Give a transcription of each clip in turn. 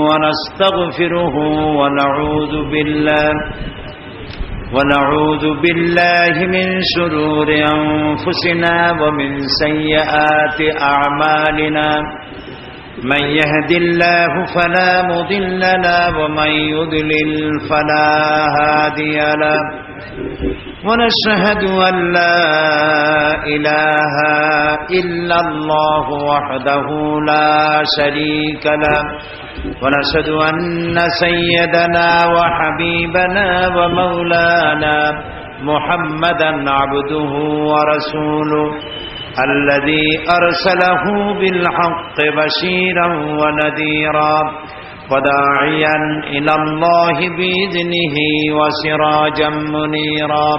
ونستغفره ونعوذ بالله من شرور أنفسنا ومن سيئات أعمالنا من يهد الله فلا مضل له ومن يضلل فلا هادي له ونشهد أن لا إله إلا الله وحده لا شريك له ونشهد أن سيدنا وحبيبنا ومولانا محمدا عبده ورسوله الذي أرسله بالحق بشيرا ونذيرا وداعيا إلى الله بإذنه وسراجا منيرا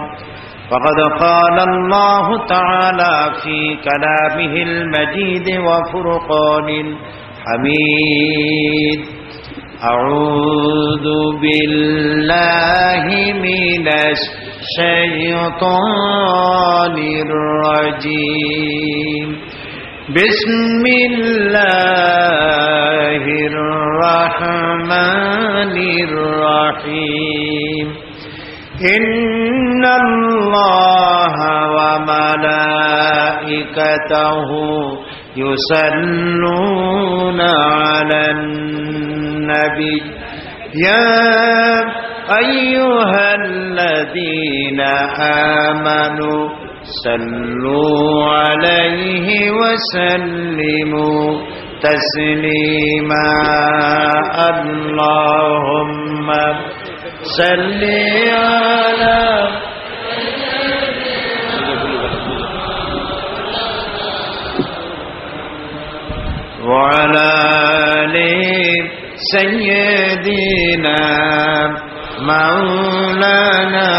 فقد قال الله تعالى في كلامه المجيد وفرقان الحميد أعوذ بالله من الشيطان الرجيم بسم الله الرحمن الرحيم إن الله وملائكته يصلون على النبي يا أيها الذين آمنوا صلوا عليه وسلموا تسليما اللهم صل على وعلى آل سيدنا مولانا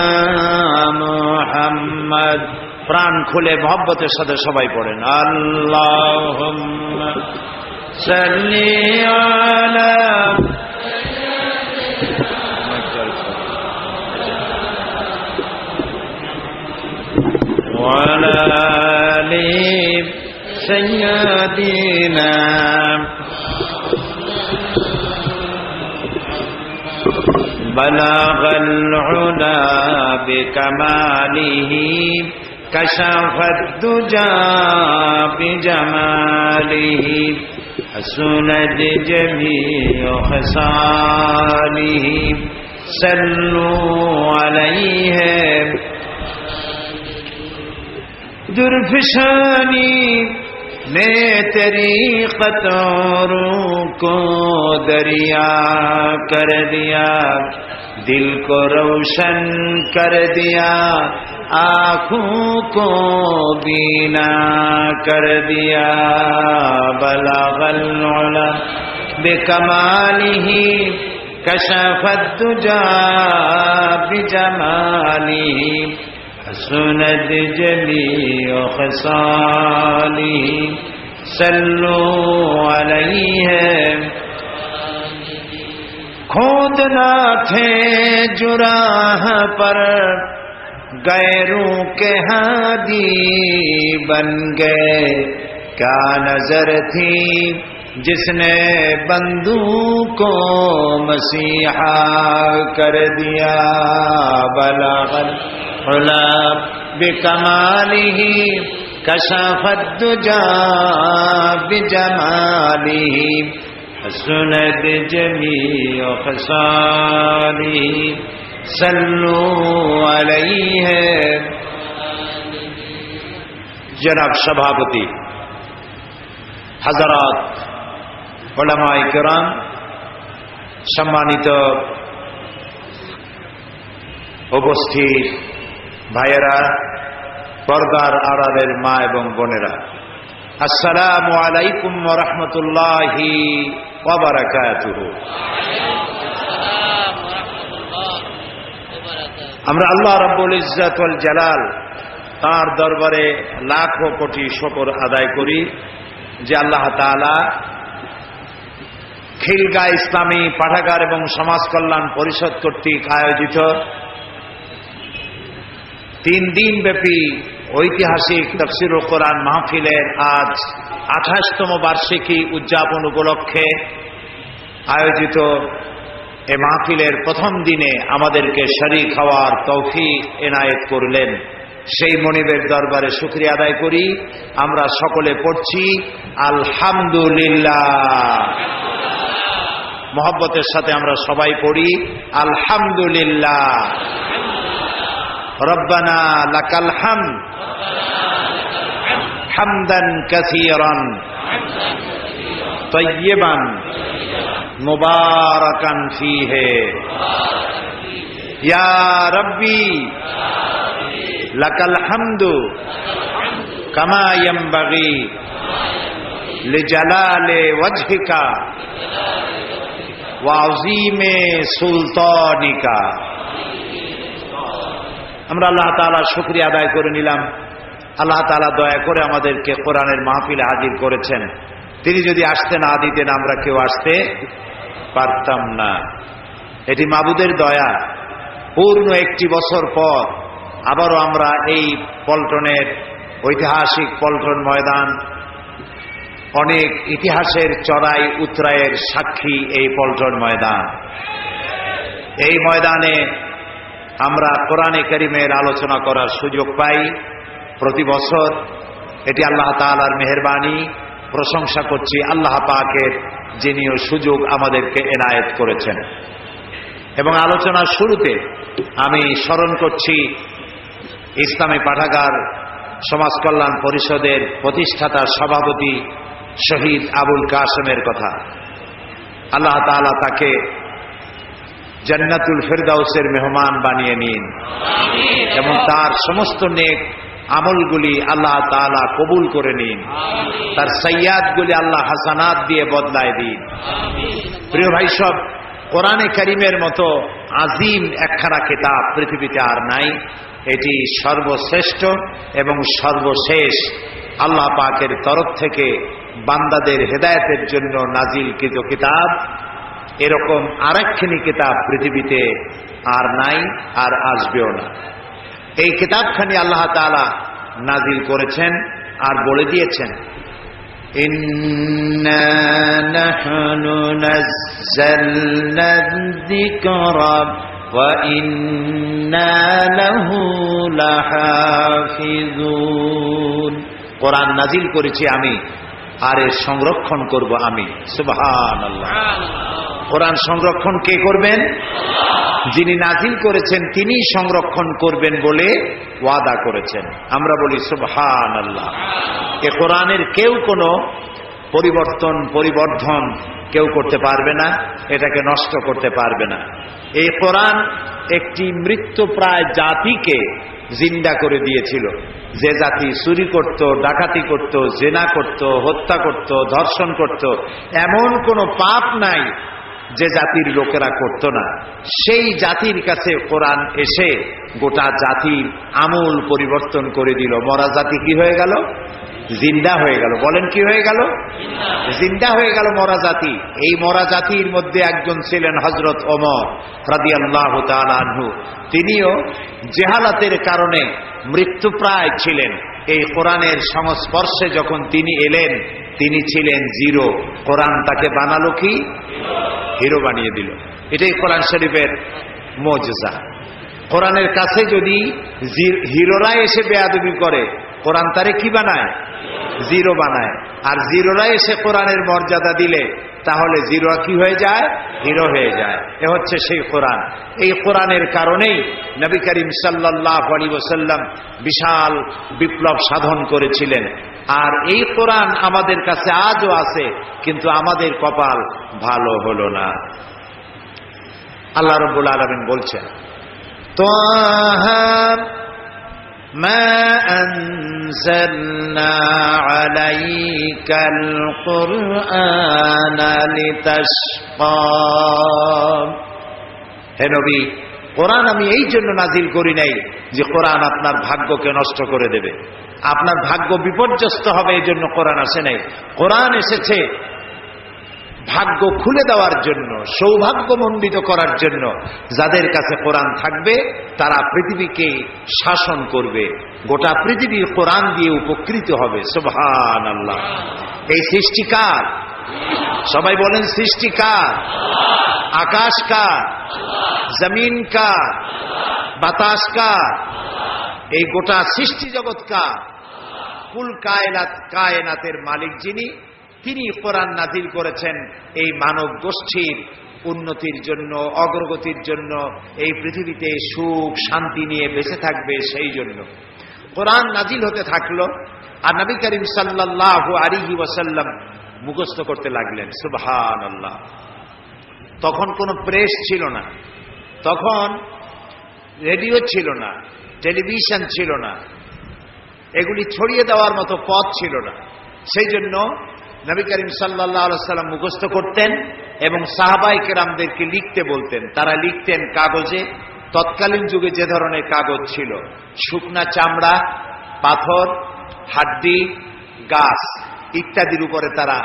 محمد প্রাণ খুলে মহব্বতের সাথে সবাই পড়েন আল্লাহুম্মা সাল্লি আলা ওয়া আলা আলি সাইয়্যিদিনা বালাগাল উলা বিকামালিহি كشف الدجى بجماله حسنت جميع خصاله صلوا عليه درفشانی نے تیری قطاروں کو دریا کر دیا دل کو روشن کر دیا آنکھوں کو بینا کر دیا بلغ العلا بکمالہ کشف الدجى بجمالہ حسنت جمیع خصالہ صلوا علیہ کھودنا تھے جراح پر غیروں کے ہادی بن گئے کیا نظر تھی جس نے بندوق کو مسیحا کر دیا بلغ العلا بکمالہ کشف الدجى بجمالہ حسنت جمیع خصالہ صلوا علیہ جناب সভাপতি حضرات علماء کرام সম্মানিত উপস্থিত ভাইয়েরা পর্দার আড়ালের মা এবং বোনেরা আসসালামু আলাইকুম ওয়া রাহমাতুল্লাহি ওয়া বারাকাতুহু আমরা আল্লাহ রাব্বুল ইজ্জত ওয়াল জালাল তার দরবারে লাখো কোটি শুকর আদায় করি যে আল্লাহ তাআলা খিলগা ইসলামী পাঠাগার এবং সমাজ কল্যাণ পরিষদ কর্তৃক আয়োজিত 3 দিন ব্যাপী ঐতিহাসিক তাফসীরুল কোরআন মাহফিলের আজ 28তম বার্ষিকী উদযাপন উপলক্ষে আয়োজিত এ মাহফিলের প্রথম দিনে আমাদেরকে শরীক হওয়ার তৌফিক এনায়েত করলেন, সেই মনিবের দরবারে শুকরিয়া আদায় করি। আমরা সকলে পড়ছি আলহামদুলিল্লাহ। মহব্বতের সাথে আমরা সবাই পড়ি আলহামদুলিল্লাহ। রব্বানা লাকাল হামদ হামদান কাসীরান তাইয়্যিবান মুবারাকান ফীহি ইয়া রাব্বি লাকাল হামদু কামা ইয়ানবাগি লিজালালি ওয়াজহিকা ওয়া আযীমি সুলতানিকা। আমরা আল্লাহ তাআলার শুকরিয়া আদায় করে নিলাম। আল্লাহ তাআলা দয়া করে আমাদেরকে কোরআনের মাহফিলে হাজির করেছেন। তিনি যদি আসতে না দিতেন আমরা কেউ আসতে পারতাম না। এটি মাবুদের দয়া। পূর্ণ একটি বছর পর আবারও আমরা এই পল্টনের ঐতিহাসিক পল্টন ময়দান, অনেক ইতিহাসের চড়াই উতরাইয়ের সাক্ষী এই পল্টন ময়দান। এই ময়দানে আমরা কোরআনে কারীমের আলোচনা করার সুযোগ পাই প্রতি বছর। এটি আল্লাহ তাআলার মেহেরবানি। প্রশংসা করছি আল্লাহ পাকের, যিনি সুযোগ আমাদেরকে এনায়েত করেছেন। এবং আলোচনার শুরুতে আমি স্মরণ করছি ইসলামী পাঠাগার সমাজ কল্যাণ পরিষদের প্রতিষ্ঠাতা সভাপতি শহীদ আবুল কাসেমের কথা। আল্লাহ তাআলা তাকে জান্নাতুল ফেরদাউসের মেহমান বানিয়ে নিন এবং তার সমস্ত নেক আমলগুলি আল্লাহ তাআলা কবুল করে নিন। তার সাইয়াদগুলি আল্লাহ হাসানাত দিয়ে বদলায় দিন। প্রিয় ভাই সব, কোরআনে কারীমের মতো আজিম একখানা কিতাব পৃথিবীতে আর নাই। এটি সর্বশ্রেষ্ঠ এবং সর্বশেষ আল্লাহ পাকের তরফ থেকে বান্দাদের হেদায়েতের জন্য নাজিলকৃত কিতাব। এরকম আরেকখানি কিতাব পৃথিবীতে আর নাই, আর আসবেও না। এই কিতাবখানি আল্লাহ তাআলা নাজিল করেছেন আর বলে দিয়েছেন, ইন্না নাহনু নাযালনা যিকরা ওয়া ইন্না লাহু লাহাফিজুন। কোরআন নাজিল করেছি আমি, আর এর সংরক্ষণ করব আমি। সুবহানাল্লাহ। কোরআন সংরক্ষণ কে করবেন? যিনি নাজিল করেছেন তিনি সংরক্ষণ করবেন বলে ওয়াদা করেছেন। আমরা বলি সুবহানাল্লাহ। এ কোরআনের কেউ কোনো পরিবর্ধন কেউ করতে পারবে না, এটাকে নষ্ট করতে পারবে না। এই কোরআন একটি মৃত্যুপ্রায় জাতিকে জিন্দা করে দিয়েছিল। যে জাতি চুরি করত, ডাকাতি করত, জেনা করত, হত্যা করত, ধর্ষণ করত, এমন কোনো পাপ নাই যে জাতির লোকেরা করত না। সেই জাতির কাছে কোরআন এসে গোটা জাতির আমূল পরিবর্তন করে দিল। মরা জাতি কি হয়ে গেল? জিন্দা হয়ে গেল। বলেন কি হয়ে গেল? জিন্দা হয়ে গেল মরা জাতি। এই মরা জাতির মধ্যে একজন ছিলেন হযরত ওমর রাদিয়াল্লাহু তাআলা আনহু। তিনিও জেহালাতের কারণে মৃত্যুপ্রায় ছিলেন। এই কোরআনের সংস্পর্শে যখন তিনি এলেন, তিনি ছিলেন জিরো। কোরআন তাকে বানালো কি? হিরো বানিয়ে দিল। এটাই কোরআন শরীফের মুজিজা। কোরআনের কাছে যদি হিরোরা এসে বেয়াদবি করে, কোরআন তারে কি বানায়? জিরো বানায়। আর জিরোরা এসে কোরআনের মর্যাদা দিলে তাহলে জিরো কি হয়ে যায়? হিরো হয়ে যায়। এ হচ্ছে সেই কোরআন। এই কোরআনের কারণেই নবী করিম সাল্লাল্লাহু আলাইহি ওয়াসাল্লাম বিশাল বিপ্লব সাধন করেছিলেন। আর এই কোরআন আমাদের কাছে আজও আছে, কিন্তু আমাদের কপাল ভালো হলো না। আল্লাহ রাব্বুল আলামিন বলছেন, তাহা মা আনজালনা আলাইকাল কুরআনা লিতাশকা। হে নবী, কোরআন আমি এই জন্য নাজিল করি নাই যে কোরআন আপনার ভাগ্যকে নষ্ট করে দেবে, আপনার ভাগ্য বিপর্যস্ত হবে, এই জন্য কোরআন আসে নাই। কোরআন এসেছে ভাগ্য খুলে দেওয়ার জন্য, সৌভাগ্যমণ্ডিত করার জন্য। যাদের কাছে কোরআন থাকবে তারা পৃথিবীকে শাসন করবে, গোটা পৃথিবী কোরআন দিয়ে উপকৃত হবে। সুবহানাল্লাহ। এই সৃষ্টিকার সবাই বলেন সৃষ্টি কার? আকাশ কার? জমিন কার? বাতাস কার? এই গোটা সৃষ্টি জগৎ কার? কুল কায়নাতের মালিক যিনি, তিনি কোরআন নাযিল করেছেন এই মানব গোষ্ঠীর উন্নতির জন্য, অগ্রগতির জন্য, এই পৃথিবীতে সুখ শান্তি নিয়ে বেঁচে থাকবে সেই জন্য কোরআন নাযিল হতে থাকলো। আর নবী করিম সাল্লাল্লাহু আলাইহি ওয়াসাল্লাম মুখস্থ করতে লাগলেন। সুবহানাল্লাহ। তখন কোনো প্রেস ছিল না, তখন রেডিও ছিল না, টেলিভিশন ছিল না, এগুলি ছড়িয়ে দেওয়ার মতো পথ ছিল না। সেই জন্য নবী করিম সাল্লাল্লাহু আলাইহি ওয়াসাল্লাম মুখস্থ করতেন এবং সাহাবায়ে কেরামদেরকে লিখতে বলতেন। তারা লিখতেন কাগজে। তৎকালীন যুগে যে ধরনের কাগজ ছিল, শুকনা চামড়া, পাথর, হাড্ডি, গাছ ইত্যাদির উপরে তারা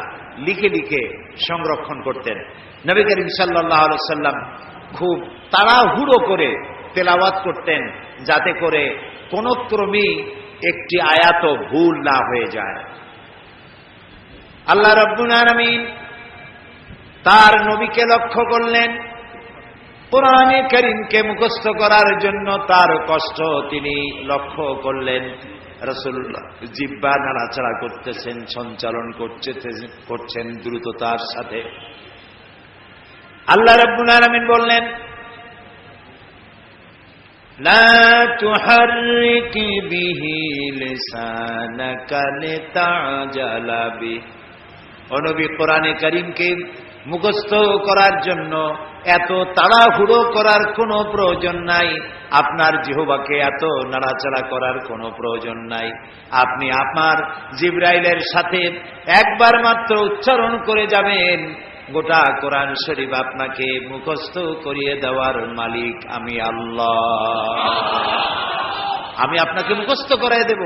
লিখে লিখে সংরক্ষণ করতেন। নবী করিম সাল্লাল্লাহু আলাইহি ওয়াসাল্লাম খুব তাড়াহুড়ো করে তেলাওয়াত করতেন, যাতে করে কোন ক্রমেই একটি আয়াতও ভুল না হয়ে যায়। আল্লাহ রাব্বুল আলামিন তার নবীকে লক্ষ্য করলেন, কোরআনে কারীমকে মুখস্থ করার জন্য তার কষ্ট তিনি লক্ষ্য করলেন। রাসূলুল্লাহ জিহ্বা নাড়াচাড়া করতেছেন, সঞ্চালন করছেন দ্রুততার সাথে। আল্লাহ রাব্বুল আলামিন বললেন, লা তুহাররিক বিহি লিসানাকা লিতাজালা বিহি। ও নবী, কোরআনে কারীমকে মুখস্থ করার জন্য এত তাড়াহুড়ো করার কোনো প্রয়োজন নাই, আপনার জিহ্বাকে এত নাড়াচাড়া করার কোনো প্রয়োজন নাই। আপনি আপনার জিবরাইলের সাথে একবার মাত্র উচ্চারণ করে যাবেন, গোটা কোরআন শরীফ আপনাকে মুখস্থ করিয়ে দেওয়ার মালিক আমি আল্লাহ। আমি আপনাকে মুখস্থ করাই দেব।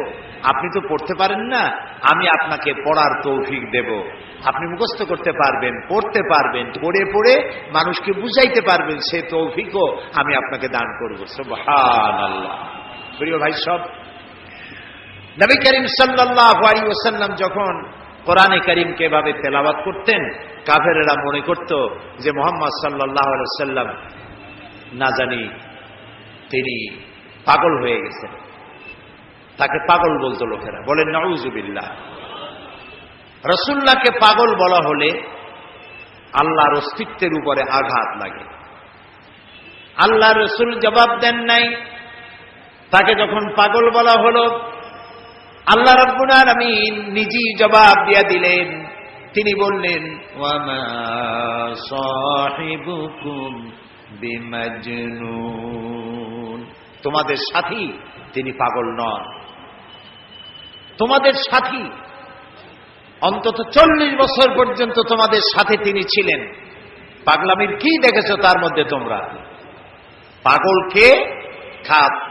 আপনি তো পড়তে পারেন না, আমি আপনাকে পড়ার তৌফিক দেব। আপনি মুখস্থ করতে পারবেন, পড়তে পারবেন, পড়ে পড়ে মানুষকে বুঝাইতে পারবেন, সে তৌফিকও আমি আপনাকে দান করব। সুবহানাল্লাহ। প্রিয় ভাই সব, নবী করিম সাল্লাল্লাহু আলাইহি ওয়াসাল্লাম যখন কোরআনে কারীমকে এভাবে তেলাওয়াত করতেন, কাফেরেরা মনে করত যে মুহাম্মদ সাল্লাল্লাহু আলাইহি ওয়াসাল্লাম না জানি তিনি পাগল হয়ে গেছেন। তাকে পাগল বলতো লোকেরা। বলেন নাউযুবিল্লাহ। রাসূলুল্লাহকে পাগল বলা হলে আল্লাহর অস্তিত্বের উপরে আঘাত লাগে। আল্লাহ রাসূল জবাব দেন নাই। তাকে যখন পাগল বলা হলো, আল্লাহ রাব্বুল আলামিন নিজেই জবাব দিয়ে দিলেন। তিনি বললেন, ওয়া মা সাহিবুকুম বিমাজনুন। তোমাদের সাথী তিনি পাগল নন। তোমাদের সাথী অন্তত 40 বছর পর্যন্ত তোমাদের সাথে তিনি ছিলেন। পাগলামির কি দেখেছো তার মধ্যে তোমরা? পাগলকে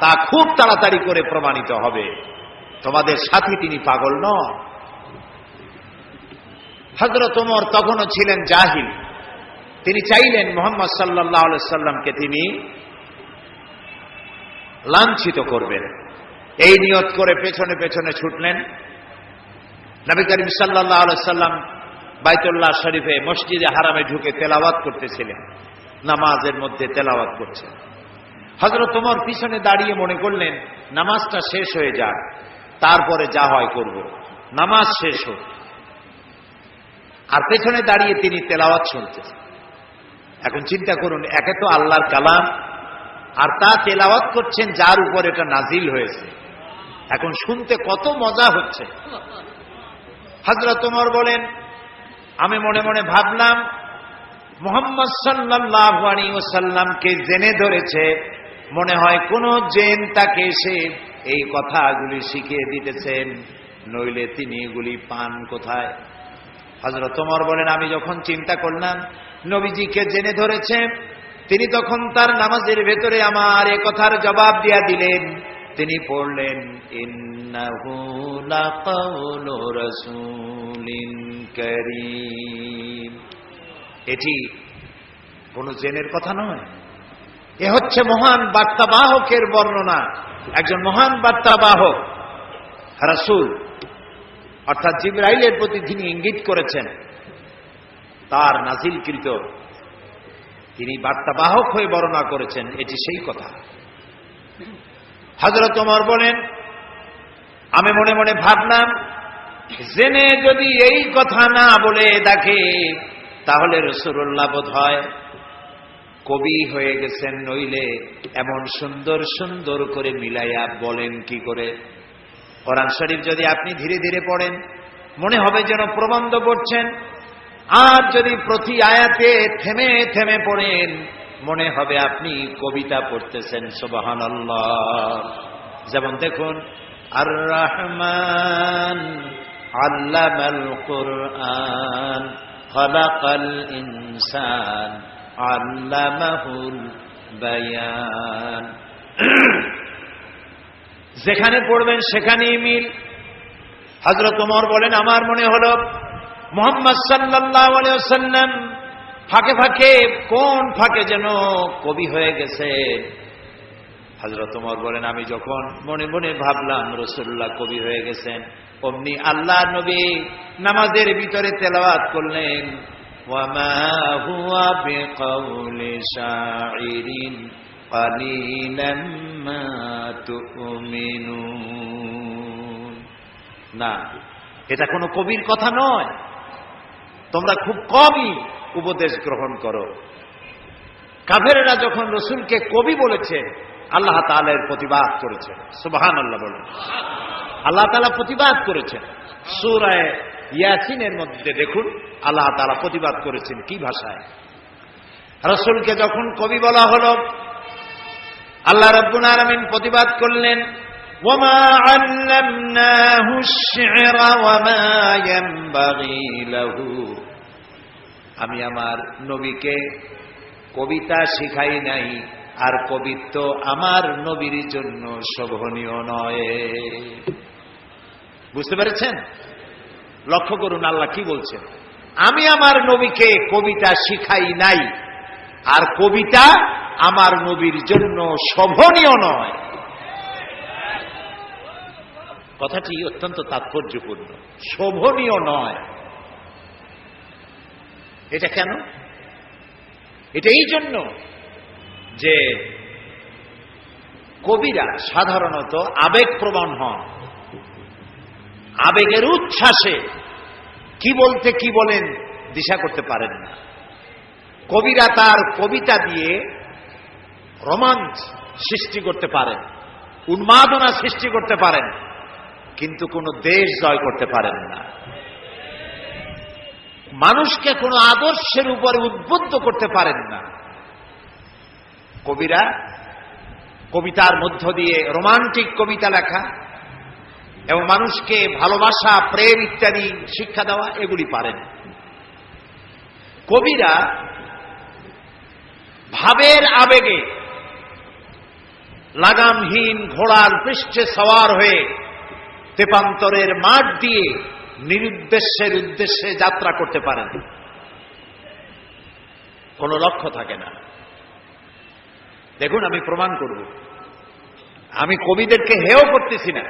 তা খুব তাড়াতাড়ি করে প্রমাণিত হবে। তোমাদের সাথী তিনি পাগল নন। হযরত ওমর তখনও ছিলেন জাহিল। তিনি চাইলেন মুহাম্মদ সাল্লাল্লাহু আলাইহি সাল্লামকে তিনি লাঞ্ছিত করবেন। এই নিয়ত করে পেছনে পেছনে ছুটলেন। নবী করিম সাল্লাল্লাহু আলাইহি সাল্লাম বাইতুল্লাহ শরীফে মসজিদে হারামে ঢুকে তেলাওয়াত করতেছিলেন, নামাজের মধ্যে তেলাওয়াত করছেন। হযরত ওমর পিছনে দাঁড়িয়ে মনে করলেন নামাজটা শেষ হয়ে যাক, তারপরে যা হয় করব। নামাজ শেষ হোক। আর পেছনে দাঁড়িয়ে তিনি তেলাওয়াত শুনতেছেন। এখন চিন্তা করুন, একে তো আল্লাহর কালাম, আর তা তেলাওয়াত করছেন যার উপর এটা নাজিল হয়েছে। এখন শুনতে কত মজা হচ্ছে। হযরত ওমর বলেন, আমি মনে মনে ভাবলাম মুহাম্মদ সাল্লাল্লাহু আলাইহি ওয়াসাল্লামকে জেনে ধরেছে। মনে হয় কোন জেন তাকে এসে এই কথাগুলি শিখিয়ে দিতেছেন, নইলে তিনি এগুলি পান কোথায়? হযরত ওমর বলেন, আমি যখন চিন্তা করলাম নবীজিকে জেনে ধরেছে, তিনি তখন তার নামাজের ভেতরে আমার এ কথার জবাব দিয়া দিলেন। তিনি পড়লেন, ইন্নাহু লাকাউলু রাসূলিন কারীম। এটি কোন জেনের কথা নয়, এ হচ্ছে মহান বার্তাবাহকের বর্ণনা। একজন মহান বার্তাবাহক রাসূল, অর্থাৎ জিবরাইলের প্রতি তিনি ইঙ্গিত করেছেন। তার নাজিলকৃত তিনি বার্তাবাহক হয়ে বর্ণনা করেছেন, এটি সেই কথা। হযরত ওমর বলেন, আমি মনে মনে ভাবলাম, জেনে যদি এই কথা না বলে দেখে তাহলে রাসূলুল্লাহ বোধহয় কবি হয়ে গেছেন, নইলে এমন সুন্দর সুন্দর করে মিলাইয়া বলেন কি করে। কোরআন শরীফ যদি আপনি ধীরে ধীরে পড়েন মনে হবে যেন প্রবন্ধ পড়ছেন, আর যদি প্রতি আয়াতে থেমে থেমে পড়েন মনে হবে আপনি কবিতা পড়তেছেন। সুবহানাল্লাহ। যেমন দেখুন, আর রহমান আল্লামাল কুরআন খালাকাল ইনসান আল্লামাহুল বায়ান। যেখানে পড়বেন সেখানেই মিল। হযরত ওমর বলেন, আমার মনে হলো মুহাম্মদ সাল্লাল্লাহু আলাইহি ওয়াসাল্লাম ফাঁকে ফাঁকে কোন ফাঁকে যেন কবি হয়ে গেছে। হযরত ওমর বলেন, আমি যখন মনে মনে ভাবলাম রাসূলুল্লাহ কবি হয়ে গেছেন, অমনি আল্লাহর নবী নামাজের ভিতরে তেলাওয়াত করলেন, ওয়ামা হুয়া বিকাউলি শাইরিন কালিলাম মা তুমিনুন। না, এটা কোনো কবির কথা নয়, তোমরা খুব কমই উপদেশ গ্রহণ করো। কাফেররা যখন রাসূলকে কবি বলেছে, আল্লাহ তাআলা এর প্রতিবাদ করেছেন। সুবহানাল্লাহ বলেন। আল্লাহ তাআলা প্রতিবাদ করেছেন। সূরা ইয়াসিনের মধ্যে দেখুন আল্লাহ তাআলা প্রতিবাদ করেছেন কি ভাষায়। রাসূলকে যখন কবি বলা হলো, আল্লাহ রাব্বুল আলামিন প্রতিবাদ করলেন, ওয়ামা আল্লামনাহু আশ-শি'রা ওয়ামা ইয়ানবাগী লাহু। আমি আমার নবীকে কবিতা শিখাই নাই, আর কবিত্ব আমার নবীর জন্য শোভনীয় নয়। বুঝতে পেরেছেন? লক্ষ্য করুন আল্লাহ কি বলছেন, আমি আমার নবীকে কবিতা শিখাই নাই, আর কবিতা আমার নবীর জন্য শোভনীয় নয়। কথাটি অত্যন্ত তাৎপর্যপূর্ণ। শোভনীয় নয়, এটা কেন? এটা এই জন্য যে কবিরা সাধারণত আবেগপ্রবণ হন, আবেগের উচ্ছ্বাসে কি বলতে কি বলেন দিশা করতে পারেন না। কবিরা তার কবিতা দিয়ে রোমাঞ্চ সৃষ্টি করতে পারেন, উন্মাদনা সৃষ্টি করতে পারেন, কিন্তু কোনো দেশ জয় করতে পারেন না। মানুষকে কোনো আদর্শের উপরে উদ্বুদ্ধ করতে পারেন না। কবিরা কবিতার মধ্য দিয়ে রোমান্টিক কবিতা লেখা এবং মানুষকে ভালোবাসা, প্রেম ইত্যাদি শিক্ষা দেওয়া, এগুলি পারেন। কবিরা ভাবের আবেগে লাগামহীন ঘোড়ার পৃষ্ঠে সওয়ার হয়ে তেপান্তরের মাঠ দিয়ে নিরুদ্দেশ্যের উদ্দেশ্যে যাত্রা করতে পারেন, কোনো লক্ষ্য থাকে না। দেখুন, আমি প্রমাণ করব, আমি কবিদেরকে হেয় করতেছি না।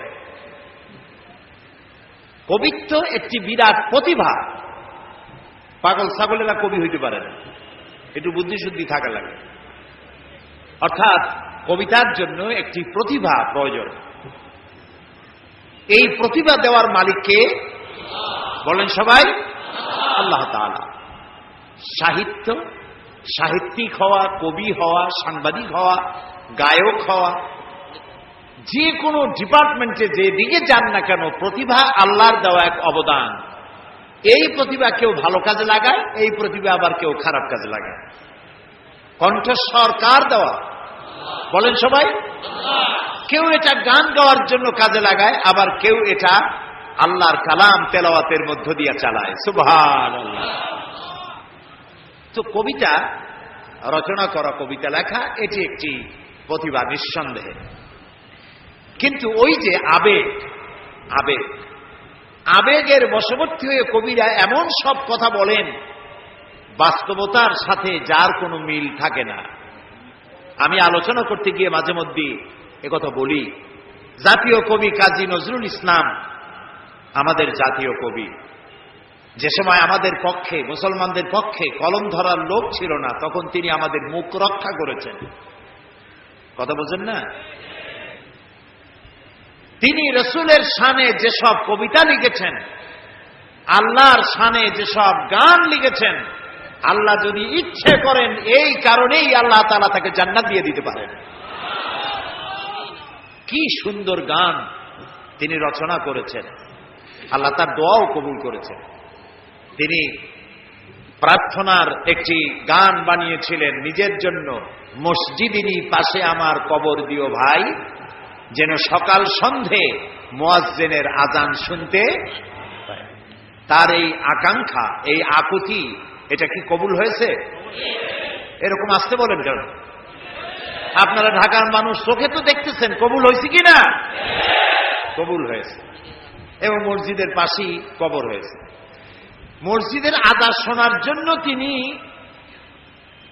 কবিত্ব একটি বিরাট প্রতিভা। পাগল ছাগলেরা কবি হইতে পারে না, একটু বুদ্ধিশুদ্ধি থাকা লাগে। অর্থাৎ কবিতার জন্য একটি প্রতিভা প্রয়োজন। এই প্রতিভা দেওয়ার মালিককে বলেন সবাই, আল্লাহ তাআলা। সাহিত্য, সাহিত্যিক হওয়া, কবি হওয়া, সাংবাদিক হওয়া, গায়ক হওয়া, যে কোনো ডিপার্টমেন্টে যে দিকে যান না কেন, প্রতিভা আল্লাহর দেওয়া এক অবদান। এই প্রতিভা কেউ ভালো কাজে লাগায়, এই প্রতিভা আবার কেউ খারাপ কাজে লাগায়। কণ্ঠস্বর কার দেওয়া বলেন সবাই? কেউ এটা গান গাওয়ার জন্য কাজে লাগায়, আবার কেউ এটা আল্লাহর কালাম তেলাওয়াতের মধ্য দিয়ে চালায়। সুবহানাল্লাহ। তো কবিতা রচনা করা, কবিতা লেখা, এটি একটি প্রতিভা নিঃসন্দেহে। কিন্তু ওই যে আবেগ, আবেগ আবেগের বশবর্তী হয়ে কবিরা এমন সব কথা বলেন বাস্তবতার সাথে যার কোনো মিল থাকে না। আমি আলোচনা করতে গিয়ে মাঝে মধ্যে একথা বলি, জাতীয় কবি কাজী নজরুল ইসলাম আমাদের জাতীয় কবি। যে সময় আমাদের পক্ষে, মুসলমানদের পক্ষে কলম ধরার লোক ছিল না, তখন তিনি আমাদের মুখ রক্ষা করেছেন। কথা বলছেন না? তিনি রসুলের শানে যেসব কবিতা লিখেছেন, আল্লাহর শানে যেসব গান লিখেছেন, আল্লাহ যদি ইচ্ছে করেন এই কারণেই আল্লাহ তাআলা তাকে জান্নাত দিয়ে দিতে পারেন। কি সুন্দর গান তিনি রচনা করেছেন, আল্লাহ তার দোয়াও কবুল করেছেন। তিনি প্রার্থনার একটি গান বানিয়েছিলেন নিজের জন্য, মসজিদেরই পাশে আমার কবর দিও ভাই, যেন সকাল সন্ধে মুয়াজ্জিনের আজান শুনতে পাই। তার এই আকাঙ্ক্ষা, এই আকুতি, এটা কি কবুল হয়েছে? এরকম আসতে বলেন কেন? আপনারা ঢাকার মানুষ, চোখে তো দেখতেছেন, কবুল হয়েছে কিনা? কবুল হয়েছে। এবং মসজিদের পাশেই কবর হয়েছে। মসজিদের আজান শোনার জন্য তিনি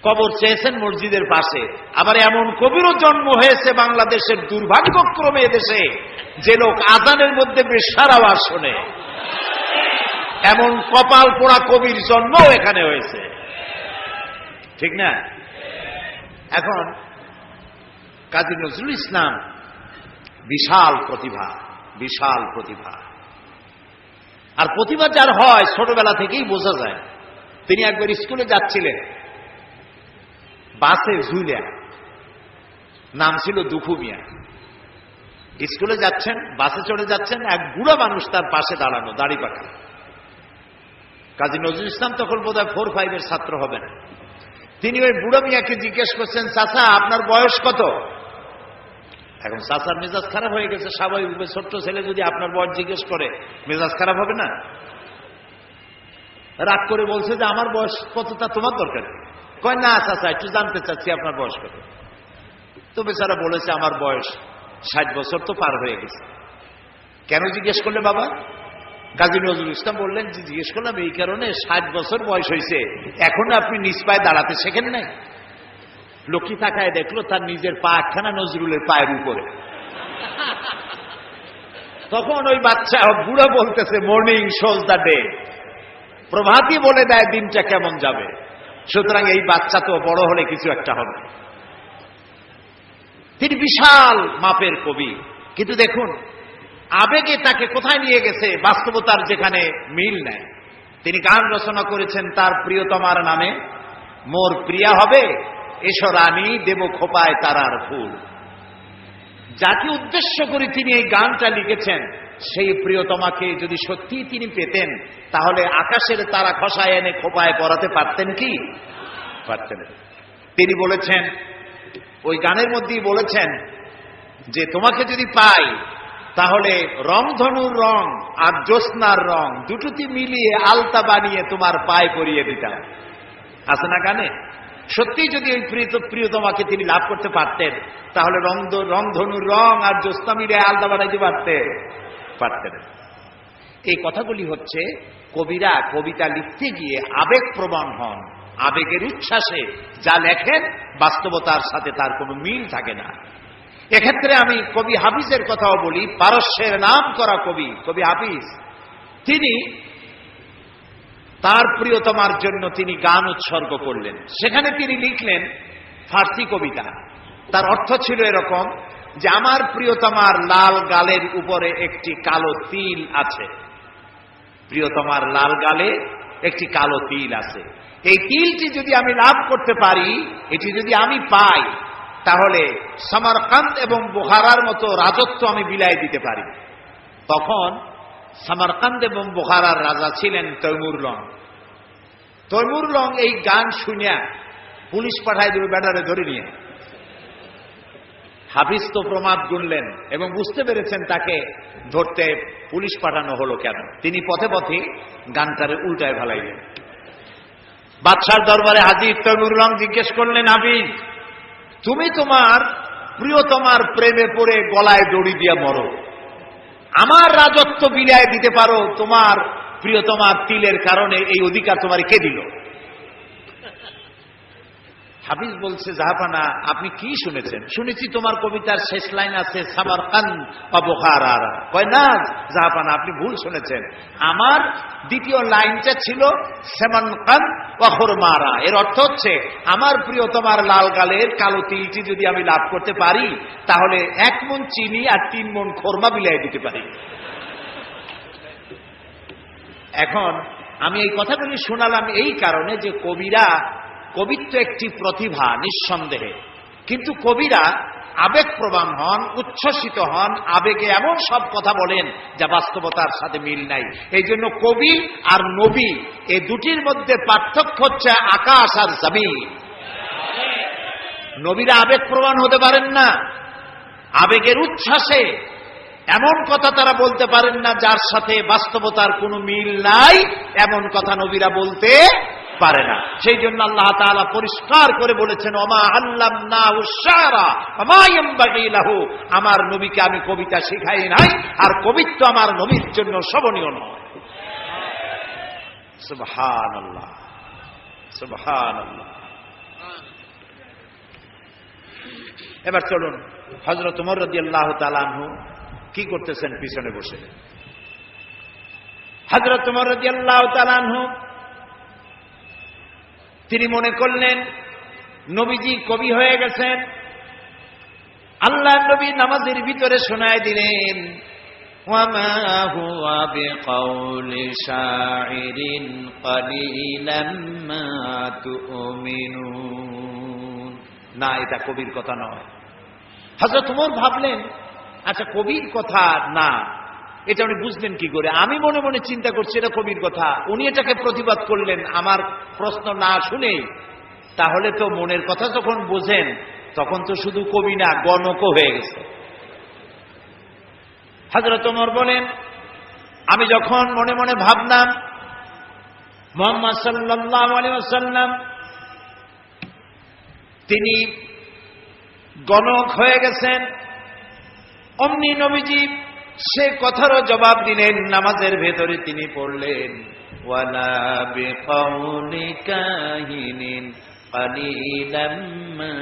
কবর চেয়েছেন মসজিদের পাশে। আবার এমন কবিরও জন্ম হয়েছে বাংলাদেশের, দুর্ভাগ্যক্রমে এদেশে, যে লোক আজানের মধ্যে বেশ্যার আওয়াজ শোনে। এমন কপাল পোড়া কবির জন্মও এখানে হয়েছে, ঠিক না? এখন কাজী নজরুল ইসলাম বিশাল প্রতিভা, বিশাল প্রতিভা। আর প্রতিভা যার হয় ছোটবেলা থেকেই বোঝা যায়। তিনি একবার স্কুলে যাচ্ছিলেন, বাসে ঝুলিয়া, নাম ছিল দুখু মিয়া। স্কুলে যাচ্ছেন, বাসে চড়ে যাচ্ছেন, এক বুড়া মানুষ তার পাশে দাঁড়ানো, দাড়ি পাকা। কাজী নজরুল ইসলাম তখন বোধহয় 4-5 ছাত্র হবেন। তিনি ওই বুড়া মিয়াকে জিজ্ঞেস করছেন, চাচা আপনার বয়স কত? এখন চাচার মেজাজ খারাপ হয়ে গেছে, স্বাভাবিক। ছোট্ট ছেলে যদি আপনার বয়স জিজ্ঞেস করে, মেজাজ খারাপ হবে না? রাগ করে বলছে যে আমার বয়স কত তা তোমার দরকার। কয় না চাচা, একটু জানতে চাচ্ছি আপনার বয়স কত। তো বেচারা বলেছে আমার বয়স 60 বছর তো পার হয়ে গেছে। কেন জিজ্ঞেস করলে বাবা? কাজী নজরুল ইসলাম বললেন যে জিজ্ঞেস করলাম এই কারণে, 60 বছর বয়স হয়েছে, এখন আপনি নিজ পায়ে দাঁড়াতে শেখেন নাই। লক্ষ্মী তাকায় দেখলো তার নিজের পা একখানা নজরুলের পায়ের উপরে। তখন ওই বাচ্চা বুড়া বলতেছে, মর্নিং শোজ দ্য ডে, প্রভাতই বলে দেয় দিনটা কেমন যাবে। সুতরাং এই বাচ্চা তো বড় হলে কিছু একটা হবে। তিনি বিশাল মাপের কবি, কিন্তু দেখুন আবেগে তাকে কোথায় নিয়ে গেছে, বাস্তবতার যেখানে মিল নেয়। তিনি গান রচনা করেছেন তার প্রিয়তমার নামে, মোর প্রিয়া হবে এসো রানী, দেব খোপায় তারার ফুল। যাকে উদ্দেশ্য করে তিনি এই গানটা লিখেছেন, সেই প্রিয়তমাকে যদি সত্যি তিনি পেতেন, তাহলে আকাশের তারা খসায় এনে খোপায় পরাতে পারতেন কি? পারতেন। তিনি বলেছেন, ওই গানের মধ্যেই বলেছেন যে তোমাকে যদি পাই তাহলে রংধনুর রং আর জ্যোৎস্নার রং দুটোতে মিলিয়ে আলতা বানিয়ে তোমার পায়ে পরিয়ে দিতাম। আছে না গানে? সত্যি যদি ওই প্রিয়তমাকে তিনি লাভ করতে পারতেন, তাহলে রংধনুর রং আর জ্যোৎস্না মিলিয়ে আলতা বানাইতে পারতেন। এই কথাগুলি হচ্ছে কবিরা কবিতা লিখতে গিয়ে আবেগ প্রবণ হন, আবেগের উচ্ছ্বাসে যা লেখেন বাস্তবতার সাথে তার কোনো মিল থাকে না। এক্ষেত্রে আমি কবি হাফিজের কথাও বলি। পারস্যের নাম করা কবি, কবি হাফিজ, তিনি তার প্রিয়তমার জন্য তিনি গান উৎসর্গ করলেন। সেখানে তিনি লিখলেন ফার্সি কবিতা। তার অর্থ ছিল এরকম যে আমার প্রিয়তমার লাল গালের উপরে একটি কালো তিল আছে, প্রিয়তমার লাল গালে একটি কালো তিল আছে। এই তিলটি যদি আমি লাভ করতে পারি, এটি যদি আমি পাই, তাহলে সামারকান্দ এবং বুখারার মতো রাজত্ব আমি বিলাই দিতে পারি। তখন সামারকান্দ এবং বুখারার রাজা ছিলেন তৈমুরলং। তৈমুরলং এই গান শুনিয়া পুলিশ পাঠায় দেবে, ব্যাটারে ধরে নিয়ে। হাফিজ তো প্রমাদ গুনলেন এবং বুঝতে পেরেছেন তাকে ধরতে পুলিশ পাঠানো হলো কেন। তিনি পথে পথে গানটারে উল্টায় ফেলাইলেন। বাদশার দরবারে হাজির তৈমুরলং জিজ্ঞেস করলেন, হাফিজ তুমি তোমার প্রিয়তমার প্রেমে পড়ে গলায় দড়ি দিয়া মরো, আমার রাজত্ব বিলিয়ে দিতে পারো তোমার প্রিয়তমার তিলের কারণে, এই অধিকার তোমার কে দিল? হাফিজ বলছে, জাহাপানা আপনি কি শুনেছেন? শুনেছি তোমার কবিতার শেষ লাইন আছে সামারকান্দ বা বুখারা। কয় না জাহাপানা, আপনি ভুল শুনেছেন। আমার দ্বিতীয় লাইনটা ছিল সেমানকান্দ বা খুরমারা। এর অর্থ হচ্ছে আমার প্রিয়তমার লাল গালের কালো তিলটি যদি আমি লাভ করতে পারি, তাহলে 1 মণ চিনি আর 3 মণ খোরমা বিলাই দিতে পারি। এখন আমি এই কথাগুলি শোনালাম এই কারণে যে কবিত্ব একটি প্রতিভা নিঃসন্দেহে, কিন্তু কবিরা আবেগপ্রবণ হন, উচ্ছ্বসিত হন, আবেগে এমন সব কথা বলেন যা বাস্তবতার সাথে মিল নাই। এই জন্য কবি আর নবী এই দুটির মধ্যে পার্থক্য হচ্ছে আকাশ আর জমিন। নবীরা আবেগপ্রবণ হতে পারেন না, আবেগের উচ্ছ্বাসে এমন কথা তারা বলতে পারেন না যার সাথে বাস্তবতার কোনো মিল নাই, এমন কথা নবীরা বলতে পারে না। সেই জন্য আল্লাহ তাআলা পরিষ্কার করে বলেছেন, ওমা আল্লামনাহু শা'রা ওমা ইয়ানবাগী লাহু, আমার নবীকে আমি কবিতা শেখাই নাই, আর কবিত্ব আমার নবীর জন্য শোভনীয় নয়। সুবহানাল্লাহ, সুবহানাল্লাহ। এবার চলুন, হযরত ওমর রাদিয়াল্লাহু তাআলা আনহু কি করতেছেন পিছনে বসে। হযরত ওমর রাদিয়াল্লাহু তাআলা আনহু তিনি মনে করলেন নবীজি কবি হয়ে গেছেন। আল্লাহর নবী নামাজের ভিতরে শোনায় দিলেন, ওয়ামা হুয়া বিকাউলি শাইরিন কালিলাম মা তুমিনুন। না, এটা কবির কথা নয়। হযরত ওমর ভাবলেন, আচ্ছা কবির কথা না, এটা উনি বুঝলেন কি করে? আমি মনে মনে চিন্তা করছি এটা কবির কথা, উনি এটাকে প্রতিবাদ করলেন আমার প্রশ্ন না শুনেই। তাহলে তো মনের কথা যখন বোঝেন তখন তো শুধু কবি না, গণকও হয়ে গেছে। হযরত ওমর বলেন, আমি যখন মনে মনে ভাবলাম মুহাম্মদ সাল্লাল্লাহু আলাইহি ওয়াসাল্লাম তিনি গণক হয়ে গেছেন, অমনি নবীজি সে কথারও জবাব দিলেন। নামাজের ভেতরে তিনি পড়লেন, ওয়ালা বিকাউলি কাহিনিন কালিলাম মা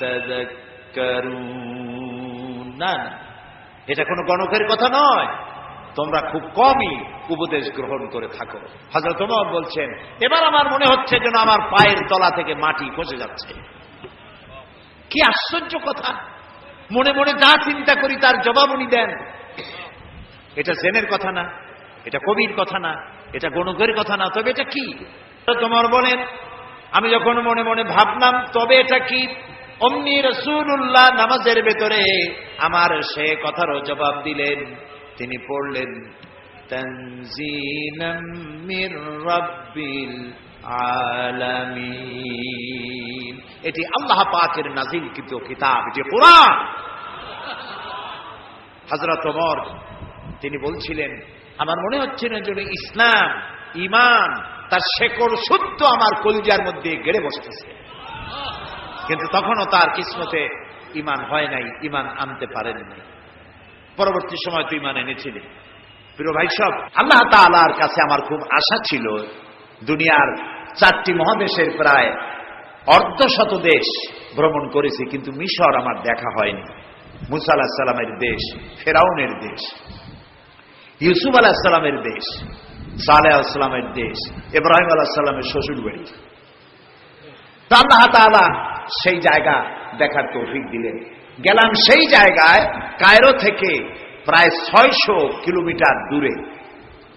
তাযাক্কারুন। না, এটা কোনো গণকের কথা নয়, তোমরা খুব কমই উপদেশ গ্রহণ করে থাকো। হযরত ওমর বলছেন, এবার আমার মনে হচ্ছে যেন আমার পায়ের তলা থেকে মাটি খসে যাচ্ছে। কি আশ্চর্য কথা! মনে মনে যা চিন্তা করি তার জবাব উনি দেন। এটা জেনের কথা না, এটা কবির কথা না, এটা গণকের কথা না, তবে এটা কি? তোমার বলেন, আমি যখন মনে মনে ভাবলাম তবে এটা কি, অমনি রাসূলুল্লাহ নামাজের ভেতরে আমার সে কথারও জবাব দিলেন। তিনি পড়লেন, তানজিলাম মির রাব্বিল আলামিন। এটি আল্লাহ পাকের নাযিলকৃত কিতাব, যে কোরআন। হযরত ওমর তিনি বলছিলেন, আমার মনে হচ্ছে না যেন ইসলাম, ঈমান তার শেকড় শুদ্ধ আমার কলিজার মধ্যে গেড়ে বসতেছে। কিন্তু তখনও তার কিসমতে ঈমান হয় নাই, ঈমান আনতে পারেন নাই। পরবর্তী সময় তো ঈমান এনেছিলেন। প্রিয় ভাই সব, আল্লাহ তাআলার কাছে আমার খুব আশা ছিল। দুনিয়ার 4টি মহাদেশের প্রায় অর্ধশত দেশ ভ্রমণ করেছি, কিন্তু মিশর আমার দেখা হয়নি। মুসা আলাইহিস সালামের দেশ, ফেরাউনের দেশ, ইউসুফ আলাইহিস সালামের দেশ, সালেহ আলাইহিস সালামের দেশ, ইব্রাহিম আলাইহিস সালামের শ্বশুর বাড়ি। তো আল্লাহ তাআলা সেই জায়গা দেখার তৌফিক দিলেন। গেলাম সেই জায়গায়, কায়রো থেকে প্রায় 600 কিলোমিটার দূরে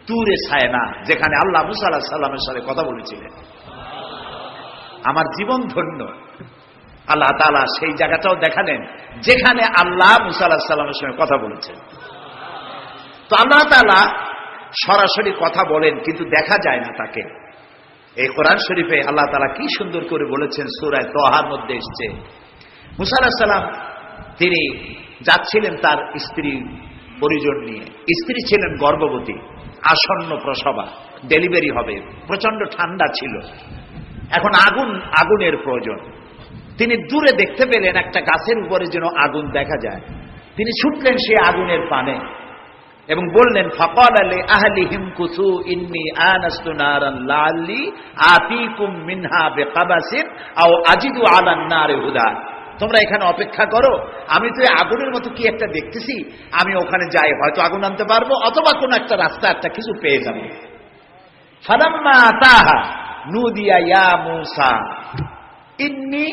তুরে সায়না, যেখানে আল্লাহ মুসা আলাইহিস সালামের সাথে কথা বলেছিলেন। আমার জীবন ধন্য। আল্লাহ তাআলা সেই জায়গাটাও দেখালেন যেখানে আল্লাহ মুসা আলাইহিস সালামের সঙ্গে কথা বলেছেন। তো আল্লাহ তাআলা সরাসরি কথা বলেন, কিন্তু দেখা যায় না তাকে। এই কোরআন শরীফে আল্লাহ তাআলা কি সুন্দর করে বলেছেন, সূরা তাহার মধ্যে এসেছে, মুসা আলাইহিস সালাম তিনি যাচ্ছিলেন তার স্ত্রী পরিজন নিয়ে। স্ত্রী ছিলেন গর্ভবতী, আসন্ন প্রসবা, ডেলিভারি হবে, প্রচন্ড ঠান্ডা ছিল, এখন আগুনের প্রয়োজন। তিনি দূরে দেখতে পেলেন একটা গাছের উপরে যেন আগুন দেখা যায়। তিনি ছুটলেন সেই আগুনের পানে। এবং বললেন ফাকালা লি আহলিহিম কুসু ইন্নী আনাস্তু নারান লাআল্লি আতীকুম মিনহা বিকাবাসিন আও আজিদু আলান নারি হুদা। তোমরা এখানে অপেক্ষা করো, আমি তো আগুনের মতো কি একটা দেখতেছি, আমি ওখানে যাই, হয়তো আগুন আনতে পারবো অথবা কোন একটা রাস্তা একটা কিছু পেয়ে যাবো। ফালাম্মা আতাহা নুদিয়া ইয়া মূসা ইন্নী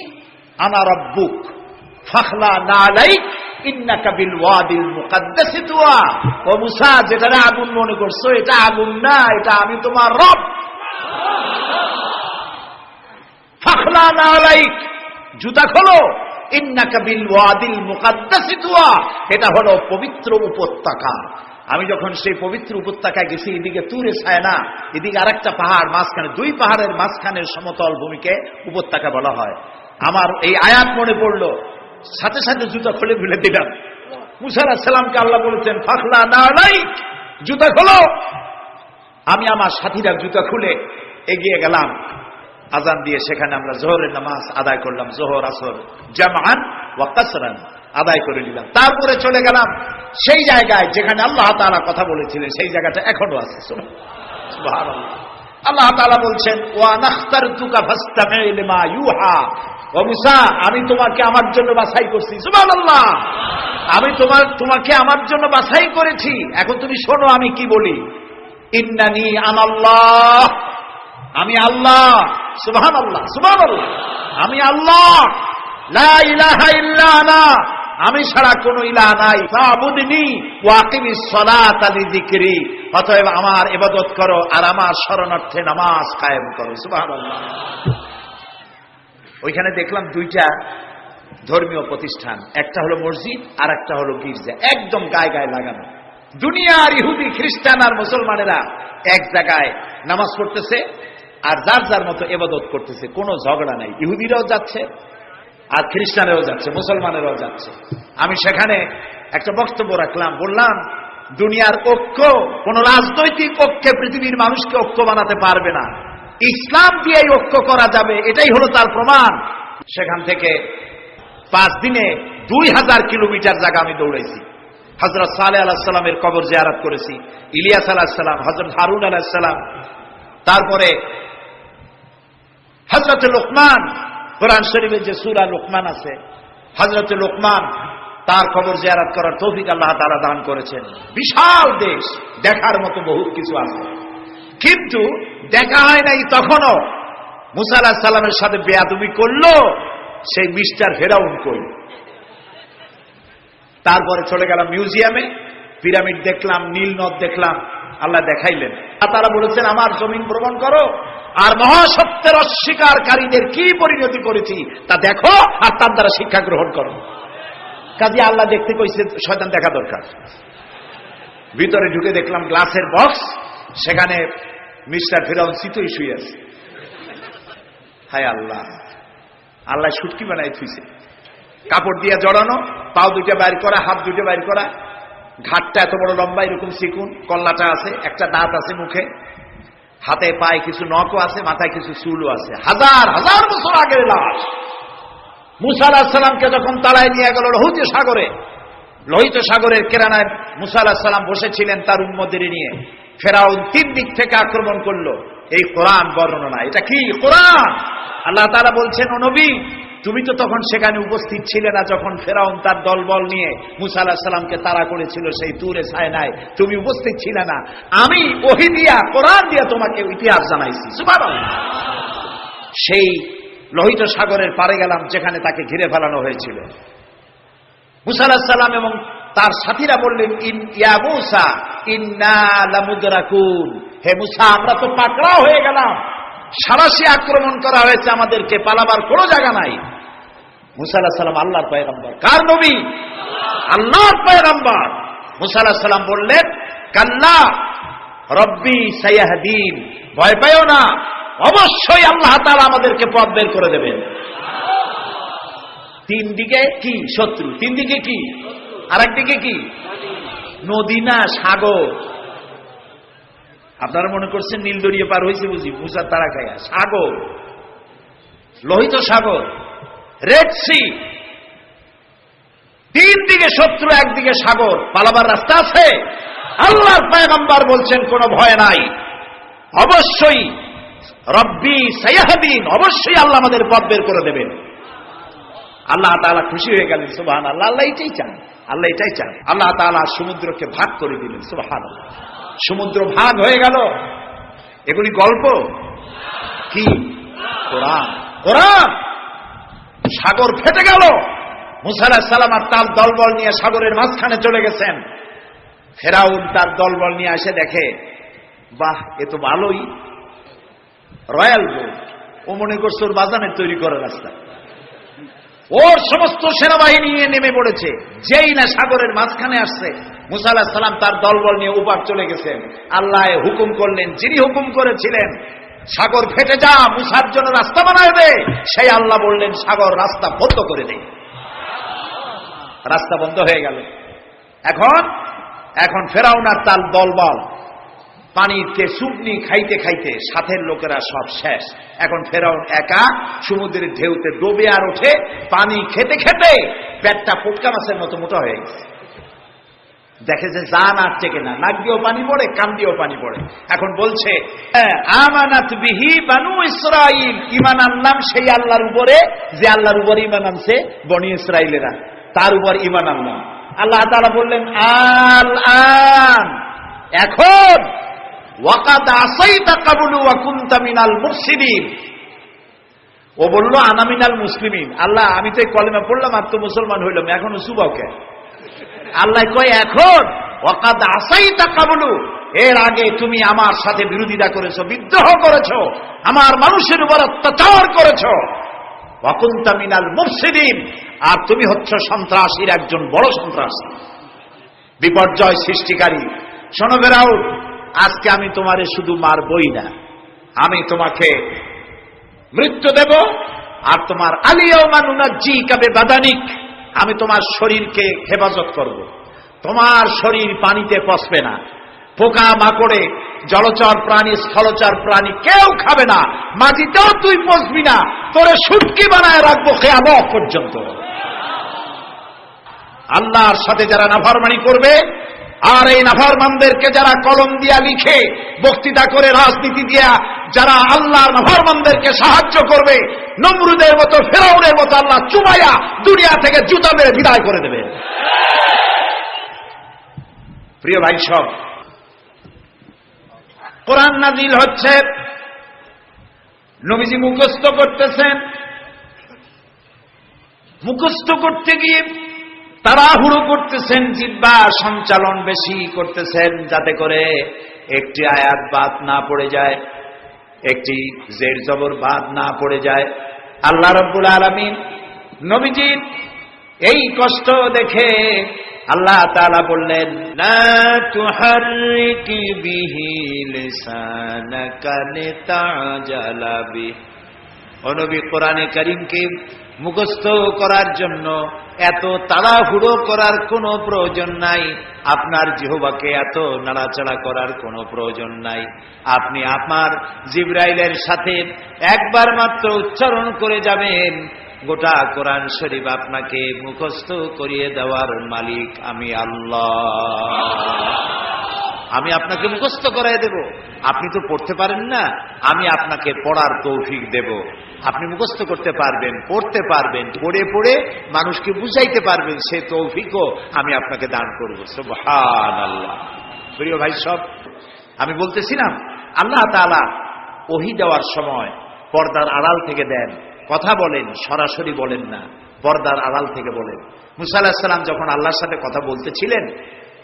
আনা রাব্বুক ফাখলা নালাইক ইন্নাকা বিল ওয়াদিল মুকাদ্দাসি তুয়া। ও মূসা, যেটারে আগুন মনে করছো এটা আগুন না, এটা আমি তোমার রব। ফাখলা নালাইক, জুতা খোলো, ইন্নাকা বিল ওয়াদিল মুকাদ্দাসি তুয়া, এটা হলো পবিত্র উপত্যকা। আমি যখন সেই পবিত্র উপত্যকায় গেছি, এদিকে তুরে ছায়না, এদিকে আরেকটা পাহাড়, মাঝখানে দুই পাহাড়ের মাঝখানের সমতল ভূমিকে উপত্যকা বলা হয়। আমার এই আয়াত মনে পড়লো, সাথে সাথে জুতা খুলে ফেলে দিলাম। মূসা আলাইহিস সালামকে আল্লাহ বলেছেন ফাখলা নালাইক, জুতা খোলো। আমি আমার সাথীরা জুতা খুলে এগিয়ে গেলাম। আজান দিয়ে সেখানে আমরা জোহরের নামাজ আদায় করলাম, জোহর আসর জামআন ওয়া কাসরান আদায় করে নিলাম। তারপরে চলে গেলাম সেই জায়গায় যেখানে আল্লাহ তাআলা কথা বলেছিলেন, সেই জায়গাটা এখনো আছে। সুবহানাল্লাহ। আল্লাহ তাআলা বলছেন ওয়া নাখতারতুকা ফাসতামি' লিমা ইউহা। ও মূসা, আমি তোমাকে আমার জন্য বাছাই করছি। সুবহানাল্লাহ। আমি তোমাকে আমার জন্য বাছাই করেছি, এখন তুমি শোনো আমি কি বলি। ইন্নানি আনাল্লাহ, আমি আল্লাহ। সুবহানাল্লাহ, সুবহানাল্লাহ। আমি আল্লাহ, লা ইলাহা ইল্লা আনা, আমি ছাড়া কোনো ইলাহ নাই। ফাবুদনি ওয়া আকিমিস সালাতা লিযিকরি, অতএব আমার ইবাদত করো আর আমার শরণার্থে নামাজ কায়েম করো। সুবহানাল্লাহ। ওইখানে দেখলাম দুইটা ধর্মীয় প্রতিষ্ঠান, একটা হলো মসজিদ আর একটা হলো গির্জা, একদম গায়ে গায়ে লাগানো। দুনিয়ার ইহুদি খ্রিস্টান আর মুসলমানেরা এক জায়গায় নামাজ পড়তেছে আর যার যার মতো ইবাদত করতেছে, কোনো ঝগড়া নাই। ইহুদিরাও যাচ্ছে আর খ্রিস্টানেরাও যাচ্ছে, মুসলমানেরাও যাচ্ছে। আমি সেখানে একটা বক্তব্য রাখলাম, বললাম দুনিয়ার ঐক্য কোন রাজনৈতিক ঐক্যে পৃথিবীর মানুষকে ঐক্য বানাতে পারবে না, ইসলাম দিয়ে ঐক্য করা যাবে, এটাই হলো তার প্রমাণ। সেখান থেকে 5 দিনে 2000 কিলোমিটার জায়গা আমি দৌড়াইছি। হযরত সালেহ আলাইহিস সালামের কবর জিয়ারত করেছি, ইলিয়াস আলাইহিস সালাম, হযরত হারুন আলাইহিস সালাম, তারপরে হযরত লোকমান, কোরআন শরীফে যে সূরা লোকমান আছে, হযরত লোকমান, তার কবর জিয়ারত করার তৌফিক আল্লাহ তাআলা দান করেছেন। বিশাল দেশ, দেখার মতো বহুত কিছু আছে, কিন্তু দেখা হয় নাই। তখনও মুসা আলাইহিস সালামের সাথে বেয়াদবি করলো সেই মিস্টার ফেরাউন কই। তারপরে চলে গেলাম মিউজিয়ামে, পিরামিড দেখলাম, নীল নদ দেখলাম, আল্লাহ দেখাইলেন। তারা বলেছেন আমার জমিন ভ্রমণ করো আর মহাসত্যের অস্বীকারীদের কি পরিণতি করেছি তা দেখো আর তার দ্বারা শিক্ষা গ্রহণ করো। কাজে আল্লাহ দেখতে কইছে, শয়তান দেখা দরকার। ভিতরে ঢুকে দেখলাম গ্লাসের বক্স, সেখানে মিস্টার ফেরাউন চিতই শুয়ে আছে। হায় আল্লাহ, আল্লাহ শুটকি বানাই থুইছে, কাপড় দিয়ে জড়ানো, পাও দুইটা বাইর করা, হাত দুইটা বাইর করা, ঘাটটা এত বড় লম্বা, এরকম চিকুন, কল্লাটা আছে, একটা দাঁত আছে মুখে, হাতে পায়ে কিছু নখও আছে, মাথায় কিছু চুলও আছে। হাজার হাজার বছর আগের লাশ। মুসা আলাইহিস সালামকে যখন তাড়ায় নিয়ে গেল লোহিত সাগরে, লোহিত সাগরের কেরানায় মুসা আলাইহিস সালাম বসেছিলেন তার উম্মতদের নিয়ে, ফেরাউন 3 দিক থেকে আক্রমণ করলো। এই কোরআন বর্ণনা, এটা কি কোরআন? আল্লাহ তাআলা বলছেন ও নবী, তুমি তো তখন সেখানে উপস্থিত ছিলে না যখন ফেরাউন তার দলবল নিয়ে মুসা আলাইহিস সালামকে তাড়া করেছিল সেই তুরে ছায়নায়, তুমি উপস্থিত ছিলে না। আমি ওহী দিয়া, কোরআন দিয়া তোমাকে ইতিহাস জানাইছি। সুবহানাল্লাহ। সেই লোহিত সাগরের পারে গেলাম যেখানে তাকে ঘিরে ফেলানো হয়েছিল। মুসা আলাইহিস সালাম এবং তার সাথীরা বললেন ইয়া মূসা ইন্না লামুদরাকুন, হে মুসা আমরা তো পাকড়াও হয়ে গেলাম, সারাশি আক্রমণ করা হয়েছে, আমাদেরকে পালাবার কোনো জায়গা নাই। মুসা আলাইহিস সালাম আল্লাহর পয়গম্বর। কার নবী? আল্লাহর পয়গম্বর। মুসা আলাইহিস সালাম বললেন কাল্লা রব্বি সায়াহদিন, ভয় পাইও না, অবশ্যই আল্লাহ তাআলা আমাদেরকে পথ বের করে দেবেন। 3 দিকে কি শত্রু, 3 দিকে কি, আরেকদিকে কি নদী না সাগর। আপনারা মনে করছেন নীল দরিয়া পার হয়েছে বুঝি, মুসার তারা খায়া, সাগর, লোহিত সাগর, রেড সি, 3 দিকে শত্রু, একদিকে সাগর, পালাবার রাস্তা আছে? আল্লাহর পয়গম্বর বলছেন কোনো ভয় নাই, অবশ্যই রব্বি সায়াহদিন, অবশ্যই আল্লাহ আমাদের পথ বের করে দেবেন। আল্লাহ তাআলা খুশি হয়ে গেলেন, সুবহানাল্লাহ। আল্লাহ এটাই চান, আল্লাহ এটাই চান। আল্লাহ তাআলা সমুদ্রকে ভাগ করে দিলেন, সুবহানাল্লাহ। সমুদ্র ভাগ হয়ে গেল। এগুলি গল্প কি? কোরআন। কোরআন। সাগর ফেটে গেল। মুসা আলাইহিস সালাম আর তার দলবল নিয়ে সাগরের মাঝখানে চলে গেছেন। ফেরাউন তার দলবল নিয়ে এসে দেখে, বাহ, এ তো ভালোই, রয়্যাল বোট। ও মনে করছে ওর বাজানের তৈরি করার রাস্তা। ওর সমস্ত সেনাবাহিনী নিয়ে নেমে পড়েছে। যেই না সাগরের মাঝখানে আসছে, মুসা আলাইহিস সালাম তার দলবল নিয়ে ওপার চলে গেছেন। আল্লাহ হুকুম করলেন, যিনি হুকুম করেছিলেন সাগর ফেটে যা, মুসার জন্য রাস্তা বানায় দে, সেই আল্লাহ বললেন সাগর রাস্তা বন্ধ করে দে। রাস্তা বন্ধ হয়ে গেল। এখন ফেরাউন আর তার দলবল পানিতে চুবনি খাইতে খাইতে সাথের লোকেরা সব শেষ। এখন ফেরাউন একা সমুদ্রের ঢেউতে ডোবে আর ওঠে, পানি খেতে খেতে পেটটা পুটকা মাছের মতো মোটা হয়ে গেছে। দেখে যে জান আর টেকে না, নাক দিয়েও পানি পড়ে, কান দিয়েও পানি পড়ে। এখন বলছে আমানাত বিহি বানু ইসরাইল, ঈমান আনলাম সেই আল্লাহর উপরে যে আল্লাহর উপরে ঈমান আনছে বনি ইসরাইলেরা, তার উপর ঈমান আনলাম। আল্লাহ তাআলা বললেন আল আন, এখন ওয়াকাদ আসাইতা কাবলু ওয়া কুনতা মিনাল মুফসিদিন। ও বলল আনা মিনাল মুসলিমিন। আল্লাহ, আমি তো কলেমা পড়লাম আর তো মুসলমান হইলাম, এখনো সুবাকে। আল্লাহ কয় এখন ওয়াকাদ আসাইতা কাবলু, এর আগে তুমি আমার সাথে বিরোধিতা করেছো, বিদ্রোহ করেছো, আমার মানুষের উপর অত্যাচার করেছো। ওয়া কুনতা মিনাল মুফসিদিন, আর তুমি হচ্ছ সন্ত্রাসীর একজন বড় সন্ত্রাসী, বিপর্যয় সৃষ্টিকারী। শোনো ফেরাউন, আজকে আমি তোমারে শুধু মারবই না, আমি তোমাকে মৃত্যু দেব। আর তোমার আলিয়াউমা নুনাজ্জিকা বিবাদানিক, আমি তোমার শরীরকে হেফাজত করব। তোমার শরীর পানিতে পচবে না, পোকা মাকড়ে, জলচর প্রাণী, স্থলচর প্রাণী কেউ খাবে না, মাটিতেও তুই পচবি না, তোরে শুটকি বানায় রাখবো কিয়ামত পর্যন্ত। আল্লাহর সাথে যারা নাফরমানি করবে, আর এই নাফরমানদেরকে যারা কলম দিয়া লিখে, বক্তৃতা করে, রাজনীতি দিয়া যারা আল্লাহর নাফরমানদেরকে সাহায্য করবে, নমরুদের মতো, ফেরাউনের মতো আল্লাহ চুমাইয়া দুনিয়া থেকে জুতা মেরে বিদায় করে দেবে। প্রিয় ভাই সব, কোরআন নাজিল হচ্ছে, নবীজি মুখস্থ করতেছেন। মুখস্থ করতে গিয়ে তাড়াহুড়ো করতেছেন, জিহ্বা সঞ্চালন বেশি করতেছেন, যাতে করে একটি আয়াত বাদ না পড়ে যায়, একটি জের জবর বাদ না পড়ে যায়। আল্লাহ রাব্বুল আলামিন নবীজির এই কষ্ট দেখে আল্লাহ তাআলা বললেন, লা তুহাররিক বিহি লিসানাকা লিতাজালা বিহি। ও নবী, কোরআনে কারীমকে মুখস্থ করার জন্য এত তাড়াহুড়ো করার কোনো প্রয়োজন নাই, আপনার জিহ্বাকে এত নাড়াচাড়া করার কোনো প্রয়োজন নাই। আপনি আপনার জিবরাইলের সাথে একবার মাত্র উচ্চারণ করে যাবেন, গোটা কোরআন শরীফ আপনাকে মুখস্থ করিয়ে দেওয়ার মালিক আমি আল্লাহ। আমি আপনাকে মুখস্থ করাই দেব। আপনি তো পড়তে পারেন না, আমি আপনাকে পড়ার তৌফিক দেব। আপনি মুখস্থ করতে পারবেন, পড়তে পারবেন, পড়ে পড়ে মানুষকে বুঝাইতে পারবেন, সে তৌফিকও আমি আপনাকে দান করব। সুবহানাল্লাহ। প্রিয় ভাই সব, আমি বলতেছিলাম আল্লাহ তাআলা ওহী দেওয়ার সময় পর্দার আড়াল থেকে দেন, কথা বলেন, সরাসরি বলেন না, পর্দার আড়াল থেকে বলেন। মুসা আলাইহিস সালাম যখন আল্লাহর সাথে কথা বলতেছিলেন,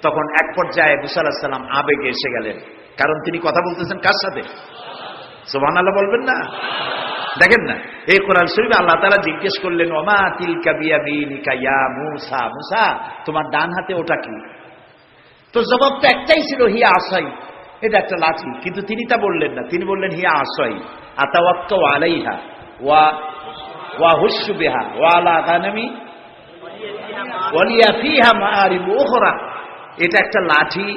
তখন এক পর্যায়ে মুসা আলাইহিস সালাম আবেগে এসে গেলেন, কারণ তিনি কথা বলতেছেন কার সাথে? সুবহানাল্লাহ বলবেন না? দেখেন না, এই কোরআন শরীফে আল্লাহ তাআলা জিজ্ঞেস করলেন, ওমা তিলকা বিয়ামিনিকা ইয়া মূসা, মূসা তোমার ডান হাতে ওটা কি? তো জবাব তো একটাই ছিল, হিয়া আসাই, এটা একটা লাঠি। কিন্তু তিনি তা বললেন না, তিনি বললেন হিয়া আসাই আতাওয়াক্কাউ আলাইহা ওয়া হুশু বিহা ওয়া আলা গানামি ওয়া লিয়া ফিহা মাআরিব উখরা। এটা একটা লাঠি,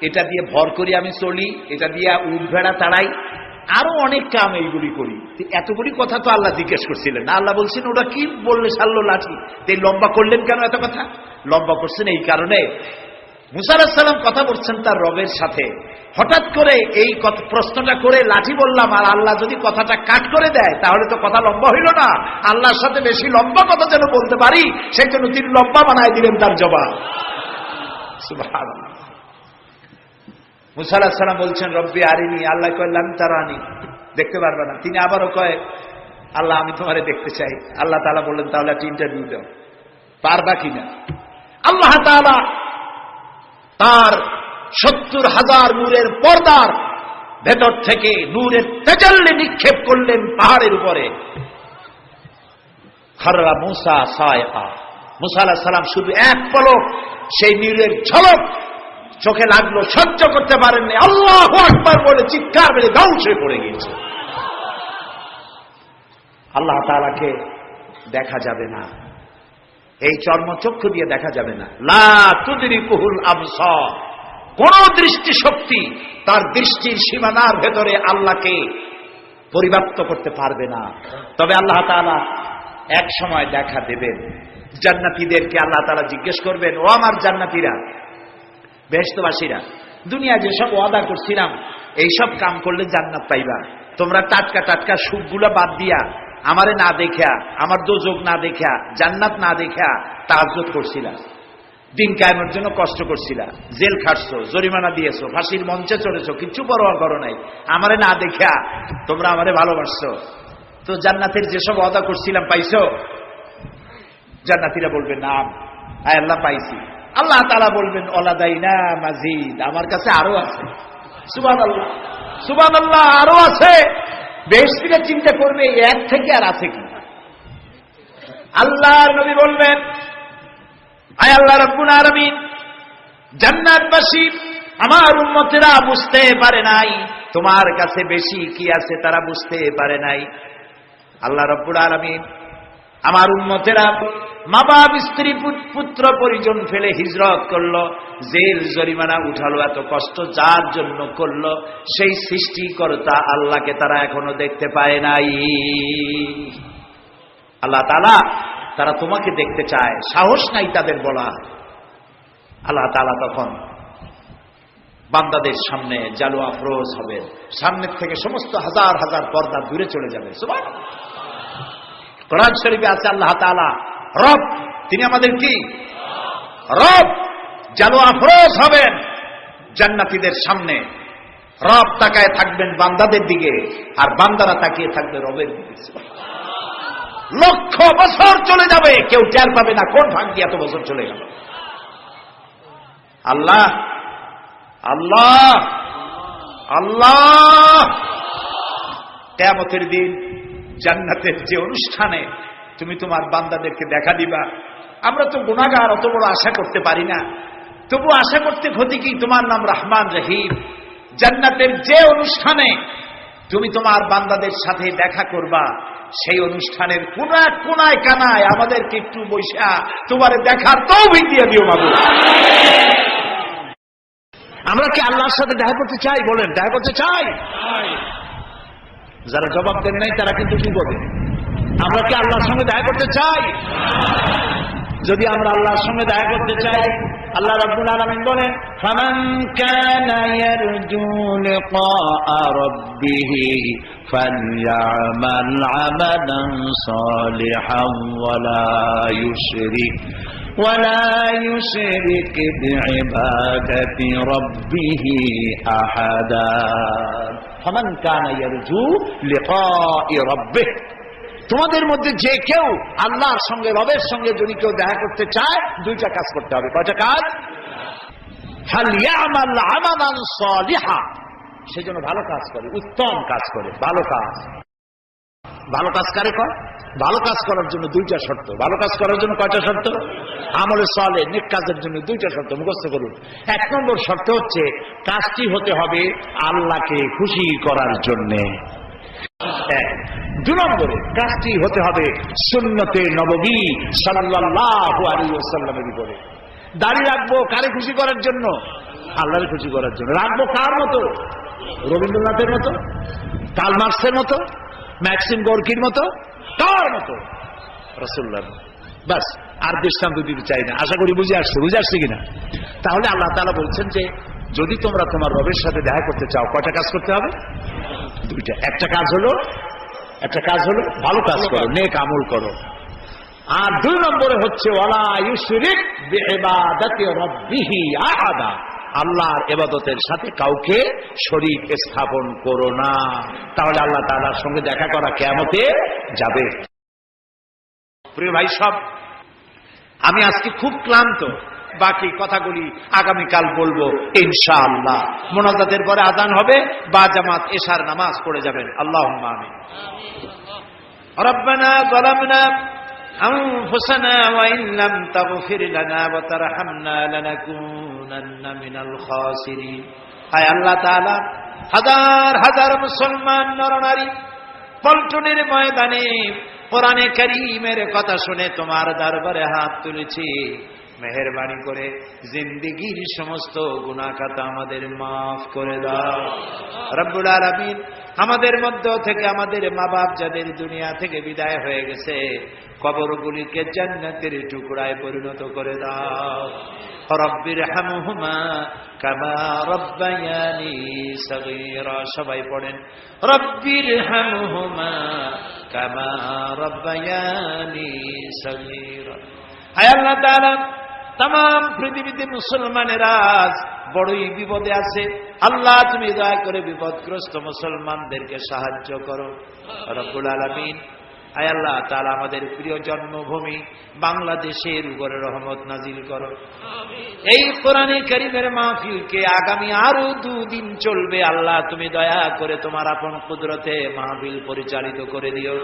এটা দিয়ে ভর করি আমি চলি, এটা দিয়ে উট ভেড়া তাড়াই, আরো অনেক কাম এইগুলি করি। এতগুলি কথা তো আল্লাহ জিজ্ঞেস করছিলেন না। আল্লাহ বলছেন ওটা কি বললে সারলো লাঠি, এই লম্বা করলেন কেন এত কথা? লম্বা করছেন এই কারণে, মুসা আলাইহিস সালাম কথা বলছেন তার রবের সাথে, হঠাৎ করে এই প্রশ্নটা করে লাঠি বললাম, আর আল্লাহ যদি কথাটা কাট করে দেয় তাহলে তো কথা লম্বা হইল না, আল্লাহর সাথে বেশি লম্বা কথা যেন বলতে পারি, সেই জন্য তিনি লম্বা বানায় দিলেন তার জবাব। সুবহানাল্লাহ। মুসা আলাইহিস সালাম বলছেন রব্বি আরিনি, আল্লাহ কয় লাম তারানি, দেখতে পারবে না। তিনি আবারও কয় আল্লাহ আমি তোমারে দেখতে চাই। আল্লাহ তাআলা বললেন তাহলে একটা ইন্টারভিউ দাও, পারবা কিনা। আল্লাহ তাআলা তার 70,000 নূরের পর্দার ভেতর থেকে নূরের তাজাল্লি নিক্ষেপ করলেন পাহাড়ের উপরে। খাররা মুসা সায়কা, মুসা আলাইহিস সালাম শুধু এক পলক সেই নূরের ঝলক চোখে লাগলো, সহ্য করতে পারেননি, আল্লাহু আকবার বলে চিৎকার মেরে ধ্বংস হয়ে পড়ে গিয়েছে। আল্লাহ তাআলাকে দেখা যাবে না, এই চর্মচক্ষু দিয়ে দেখা যাবে না। লা তুদরিকুহুল আবসার, কোন দৃষ্টি শক্তি তার দৃষ্টির সীমানার ভেতরে আল্লাহকে পরিব্যাপ্ত করতে পারবে না। তবে আল্লাহ তাআলা এক সময় দেখা দেবেন। জান্নাতীদেরকে আল্লাহ তাআলা জিজ্ঞেস করবেন, ও আমার জান্নাতীরা, বেহেশতবাসীরা, দুনিয়ায় যেসব ওয়াদা করছিলাম এইসব কাম করলে জান্নাত পাইবা, তোমরা টাটকা টাটকা সুখগুলো বাদ দিয়া আমারে না দেখা, আমার দোজক না দেখা, জান্নাত না দেখা তাহাজ্জুদ করছিলা, দিন কায়েমের জন্য কষ্ট করছিলা, জেল খাটছো, জরিমানা দিয়েছো, ফাঁসির মঞ্চে চড়েছো, কিচ্ছু পরোয়া করো নাই, আমারে না দেখা তোমরা আমারে ভালোবাসছো, তো জান্নাতের যেসব ওয়াদা করছিলাম পাইছো? জান্নাতীরা বলবেন না, আয় আল্লাহ পাইছি। আল্লাহ তাআলা বলবেন ওয়ালাদাইনা মাজিদ, আমার কাছে আরো আছে। সুবহানাল্লাহ, সুবহানাল্লাহ, আরো আছে। বেহেশতীরা চিন্তা করবে এক থেকে আর আছে কি। আল্লাহর নবী বলবেন, আয় আল্লাহ রাব্বুল আলামিন, জান্নাতবাসী আমার উম্মতেরা বুঝতে পারে নাই তোমার কাছে বেশি কি আছে, তারা বুঝতে পারে নাই। আল্লাহ রাব্বুল আলামিন আমার উম্মতেরা মা বাপ স্ত্রী পুত্র পরিজন ফেলে হিজরত করলো, জেল জরিমানা উঠালো, এত কষ্ট যার জন্য করলো, সেই সৃষ্টিকর্তা আল্লাহকে তারা এখনো দেখতে পায় নাই। আল্লাহ তাআলা তারা তোমাকে দেখতে চায়, সাহস নাই তাদের বলা। আল্লাহ তাআলা তখন বান্দাদের সামনে জালু আফরোজ হবে, সামনের থেকে সমস্ত হাজার হাজার পর্দা দূরে চলে যাবে। সুবহানাল্লাহ। কোরআন শরীফে আছে আল্লাহ তাআলা রব, তিনি আমাদের কি রব। জালু আফরোজ হবেন জান্নাতীদের সামনে, রব তাকায় থাকবেন বান্দাদের দিকে, আর বান্দারা তাকিয়ে থাকবে রবের দিকে। লক্ষ বছর চলে যাবে, কেউ টের পাবে না কোন ভাগ দিয়ে এত বছর চলে গেল। আল্লাহ আল্লাহ আল্লাহ। কিয়ামতের দিন জান্নাতের যে অনুষ্ঠানে তুমি তোমার বান্দাদেরকে দেখা দিবা, আমরা তো গুনাহগার, অত বড় আশা করতে পারি না, তবু আশা করতে ক্ষতি কি, তোমার নাম রহমান রহিম। জান্নাতের যে অনুষ্ঠানে তুমি তোমার বান্দাদের সাথে দেখা করবা, সেই অনুষ্ঠানের কোনায় কোনায় কানায় আমাদেরকে একটু বৈশা তোমার দেখার তৌফিক দিয়ে দিও মাবুদ। আমরা কি আল্লাহর সাথে দেখা করতে চাই? বলেন, দেখা করতে চাই? যারা জবাব দেন নাই তারা কিন্তু বিপদে। আমরা কি আল্লাহর সঙ্গে দেখা করতে চাই? যদি আমরা আল্লাহর সঙ্গে দেখা করতে চাই, আল্লাহ রাব্বুল আলামিন বলেন, ফামান কানা ইয়ারজু লিকাআ রাব্বিহি ফালইআমাল আমালান সালিহান ওয়ালা ইউশরিক বিইবাদাতি রাব্বিহি আহাদা। ফামান কানা ইয়ারজু লিকাআ রাব্বিহি, তোমাদের মধ্যে যে কেউ আল্লাহর সঙ্গে, রবের সঙ্গে যদি কেউ দেখা করতে চায়, দুইটা কাজ করতে হবে। কয়টা কাজ? ফালইআমাল আমালান সালিহা, সেজন্য ভালো কাজ করে, উত্তম কাজ করে, ভালো কাজ। ভালো কাজ কারে কয়? ভালো কাজ করার জন্য দুইটা শর্ত। ভালো কাজ করার জন্য কয়টা শর্ত? আমলে সালেহ, নেক কাজের জন্য দুইটা শর্ত মুখস্থ করুন। এক নম্বর শর্ত হচ্ছে কাজটি হতে হবে আল্লাহকে খুশি করার জন্যে। দুই নম্বরে কাজটি হতে হবে সুন্নতে নববী সাল্লাল্লাহু আলাইহি ওয়াসাল্লামের উপরে। দাড়ি রাখবো কারে খুশি করার জন্য? আল্লাহর খুশি করার জন্য। রাখবো কার মতো? রবীন্দ্রনাথের মতো, কার্ল মার্কসের মতো, ম্যাক্সিম গোর্কির মতো? কার মতো? রাসূলুল্লাহ। বাস, আর দৃষ্টান্ত দিতে চাই না, আশা করি বুঝে আসছে কিনা। তাহলে আল্লাহ তাআলা বলছেন যে যদি তোমরা তোমার রবের সাথে দেখা করতে চাও কয়টা কাজ করতে হবে? দুইটা। একটা কাজ হলো ভালো কাজ করো, নেক আমল করো। আর 2 নম্বরে হচ্ছে ওয়ালা ইউশরিক বিইবাদাতি রাব্বিহি আহাদা, আল্লাহর ইবাদতের সাথে কাউকে শরীক স্থাপন করো না। তাহলে আল্লাহ তাআলার সঙ্গে দেখা করা কিয়ামতে যাবে। প্রিয় ভাই সব, আমি আজকে খুব ক্লান্ত, বাকি কথাগুলি আগামীকাল বলবো ইনশাআল্লাহ। মোনাজাতের পরে আযান হবে, বা জামাত এশার নামাজ পড়ে যাবেন। আল্লাহুম্মা আমিন। রব্বানা যালামনা আনফুসানা ওয়া ইন লাম তাগফির লানা ওয়া তারহামনা লানাকুনান্না মিনাল খাসিরিন। আয় আল্লাহ তাআলা, হাজার হাজার মুসলমান নরনারী পল্টনের ময়দানে কোরআনে কারীমের কথা শুনে তোমার দরবারে হাত তুলেছি। মেহেরবানি করে জিন্দেগীর সমস্ত গুনাহ খাতা আমাদের মাফ করে দাও রব্বুল আলামিন। আমাদের মধ্য থেকে আমাদের মা বাপ যাদের দুনিয়া থেকে বিদায় হয়ে গেছে, কবরগুলিকে জান্নাতের টুকরায় পরিণত করে দাও। রব্বির হামহুমা কামা রব্বায়ানি সগীরা। সবাই পড়েন রব্বির হামহুমা কামা রব্বায়ানি সগীরা। হায় আল্লাহ তাআলা, तमाम পৃথিবীতে মুসলমানেরা বড়ই বিপদে আছে। আল্লাহ তুমি দয়া করে বিপদগ্রস্ত মুসলমানদেরকে সাহায্য করো রব্বুল আলামিন। আয় আল্লাহ তাআলা, আমাদের প্রিয় জন্মভূমি বাংলাদেশের উপরে রহমত নাজিল করো। এই কোরআনে কারীমের মাহফিলকে আগামী আরো 2 দিন চলবে। আল্লাহ তুমি দয়া করে তোমার আপন কুদরতে মাহফিল পরিচালিত করে দিও।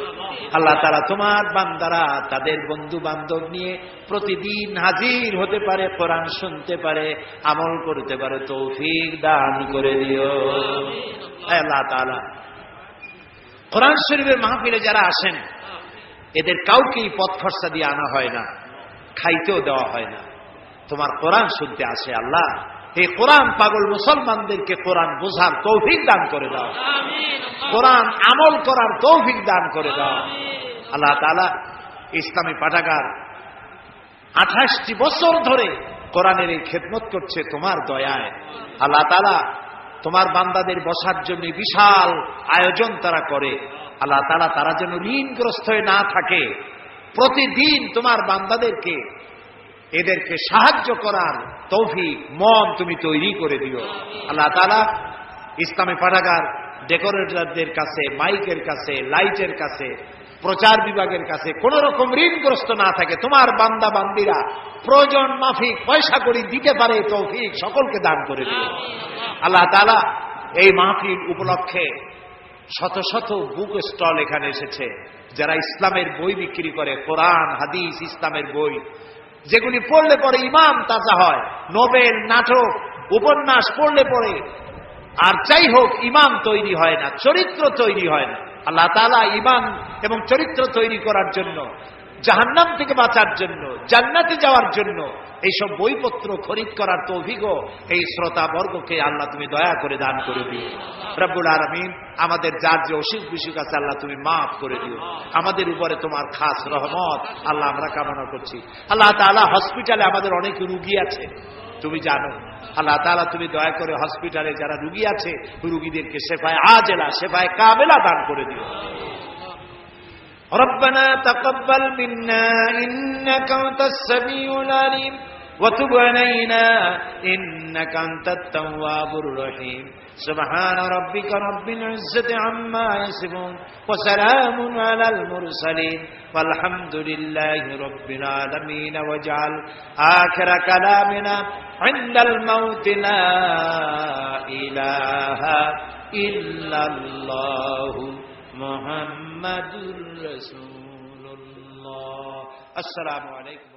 আল্লাহ তাআলা, তোমার বান্দারা তাদের বন্ধু বান্ধব নিয়ে প্রতিদিন হাজির হতে পারে, কোরআন শুনতে পারে, আমল করতে পারে, তৌফিক দান করে দিও। আয় আল্লাহ তাআলা, কোরআন শরীফের মাহফিলে যারা আসেন এদের কাউকেই পথ খরচা দিয়ে আনা হয় না, খাইতেও দেওয়া হয় না, তোমার কোরআন শুনতে আসে। আল্লাহ, এই কোরআন পাগল মুসলমানদেরকে কোরআন বোঝার তৌফিক দান করে দাও, কোরআন আমল করার তৌফিক দান করে দাও। আল্লাহ তাআলা, ইসলামী পাঠাগার 28টি বছর ধরে কোরআনের এই খেদমত করছে তোমার দয়ায়। আল্লাহ তাআলা, তোমার বান্দাদের বসার জন্য বিশাল আয়োজন তারা করে। আল্লাহ তাআলা, তারা যেন ঋণগ্রস্ত হয়ে না থাকে, প্রতিদিন তোমার বান্দাদেরকে এদেরকে সাহায্য করার তৌফিক মন তুমি তৈরি করে দিও। আল্লাহ তাআলা, ইসলামী পাঠাগার ডেকোরেটরদের কাছে, মাইকের কাছে, লাইটের কাছে, প্রচার বিভাগের কাছে কোন রকম ঋণগ্রস্ত না থাকে, তোমার বান্দা বান্দিরা প্রয়োজন মাফিক পয়সা করি দিতে পারে, তৌফিক সকলকে দান করে দিও। আল্লাহ তাআলা, এই মাহফিল উপলক্ষে শত শত বুক স্টল এখানে এসেছে, যারা ইসলামের বই বিক্রি করে, কোরআন হাদিস ইসলামের বই, যেগুলি পড়লে পরে ইমান তাজা হয়। নোবেল, নাটক, উপন্যাস পড়লে পরে আর যাই হোক ইমান তৈরি হয় না, চরিত্র তৈরি হয় না। আল্লাহ তাআলা ইমান এবং চরিত্র তৈরি করার জন্য, জাহান্নাম থেকে বাঁচার জন্য, জান্নাতে যাওয়ার জন্য এইসব বইপত্র খরিদ করার তৌফিকও এই শ্রোতা বর্গকে আল্লাহ তুমি দয়া করে দান করে দিও রব্বুল আলামিন। আমাদের যার যে অসুখ বিসুখ আছে আল্লাহ তুমি মাফ করে দিও। আমাদের উপরে তোমার খাস রহমত আল্লাহ আমরা কামনা করছি। আল্লাহ তাআলা, হসপিটালে আমাদের অনেক রুগী আছে, তুমি জানো। আল্লাহ তাআলা, তুমি দয়া করে হসপিটালে যারা রুগী আছে রুগীদেরকে শেফায়ে আজেলা, শেফায়ে কামেলা দান করে দিও। ربنا تقبل منا إنك أنت السميع العليم وتب علينا إنك أنت التواب الرحيم سبحان ربك رب العزة عما يصفون وسلام على المرسلين والحمد لله رب العالمين واجعل آخر كلامنا عند الموت لا إله إلا الله محمد رسول الله। السلام عليكم।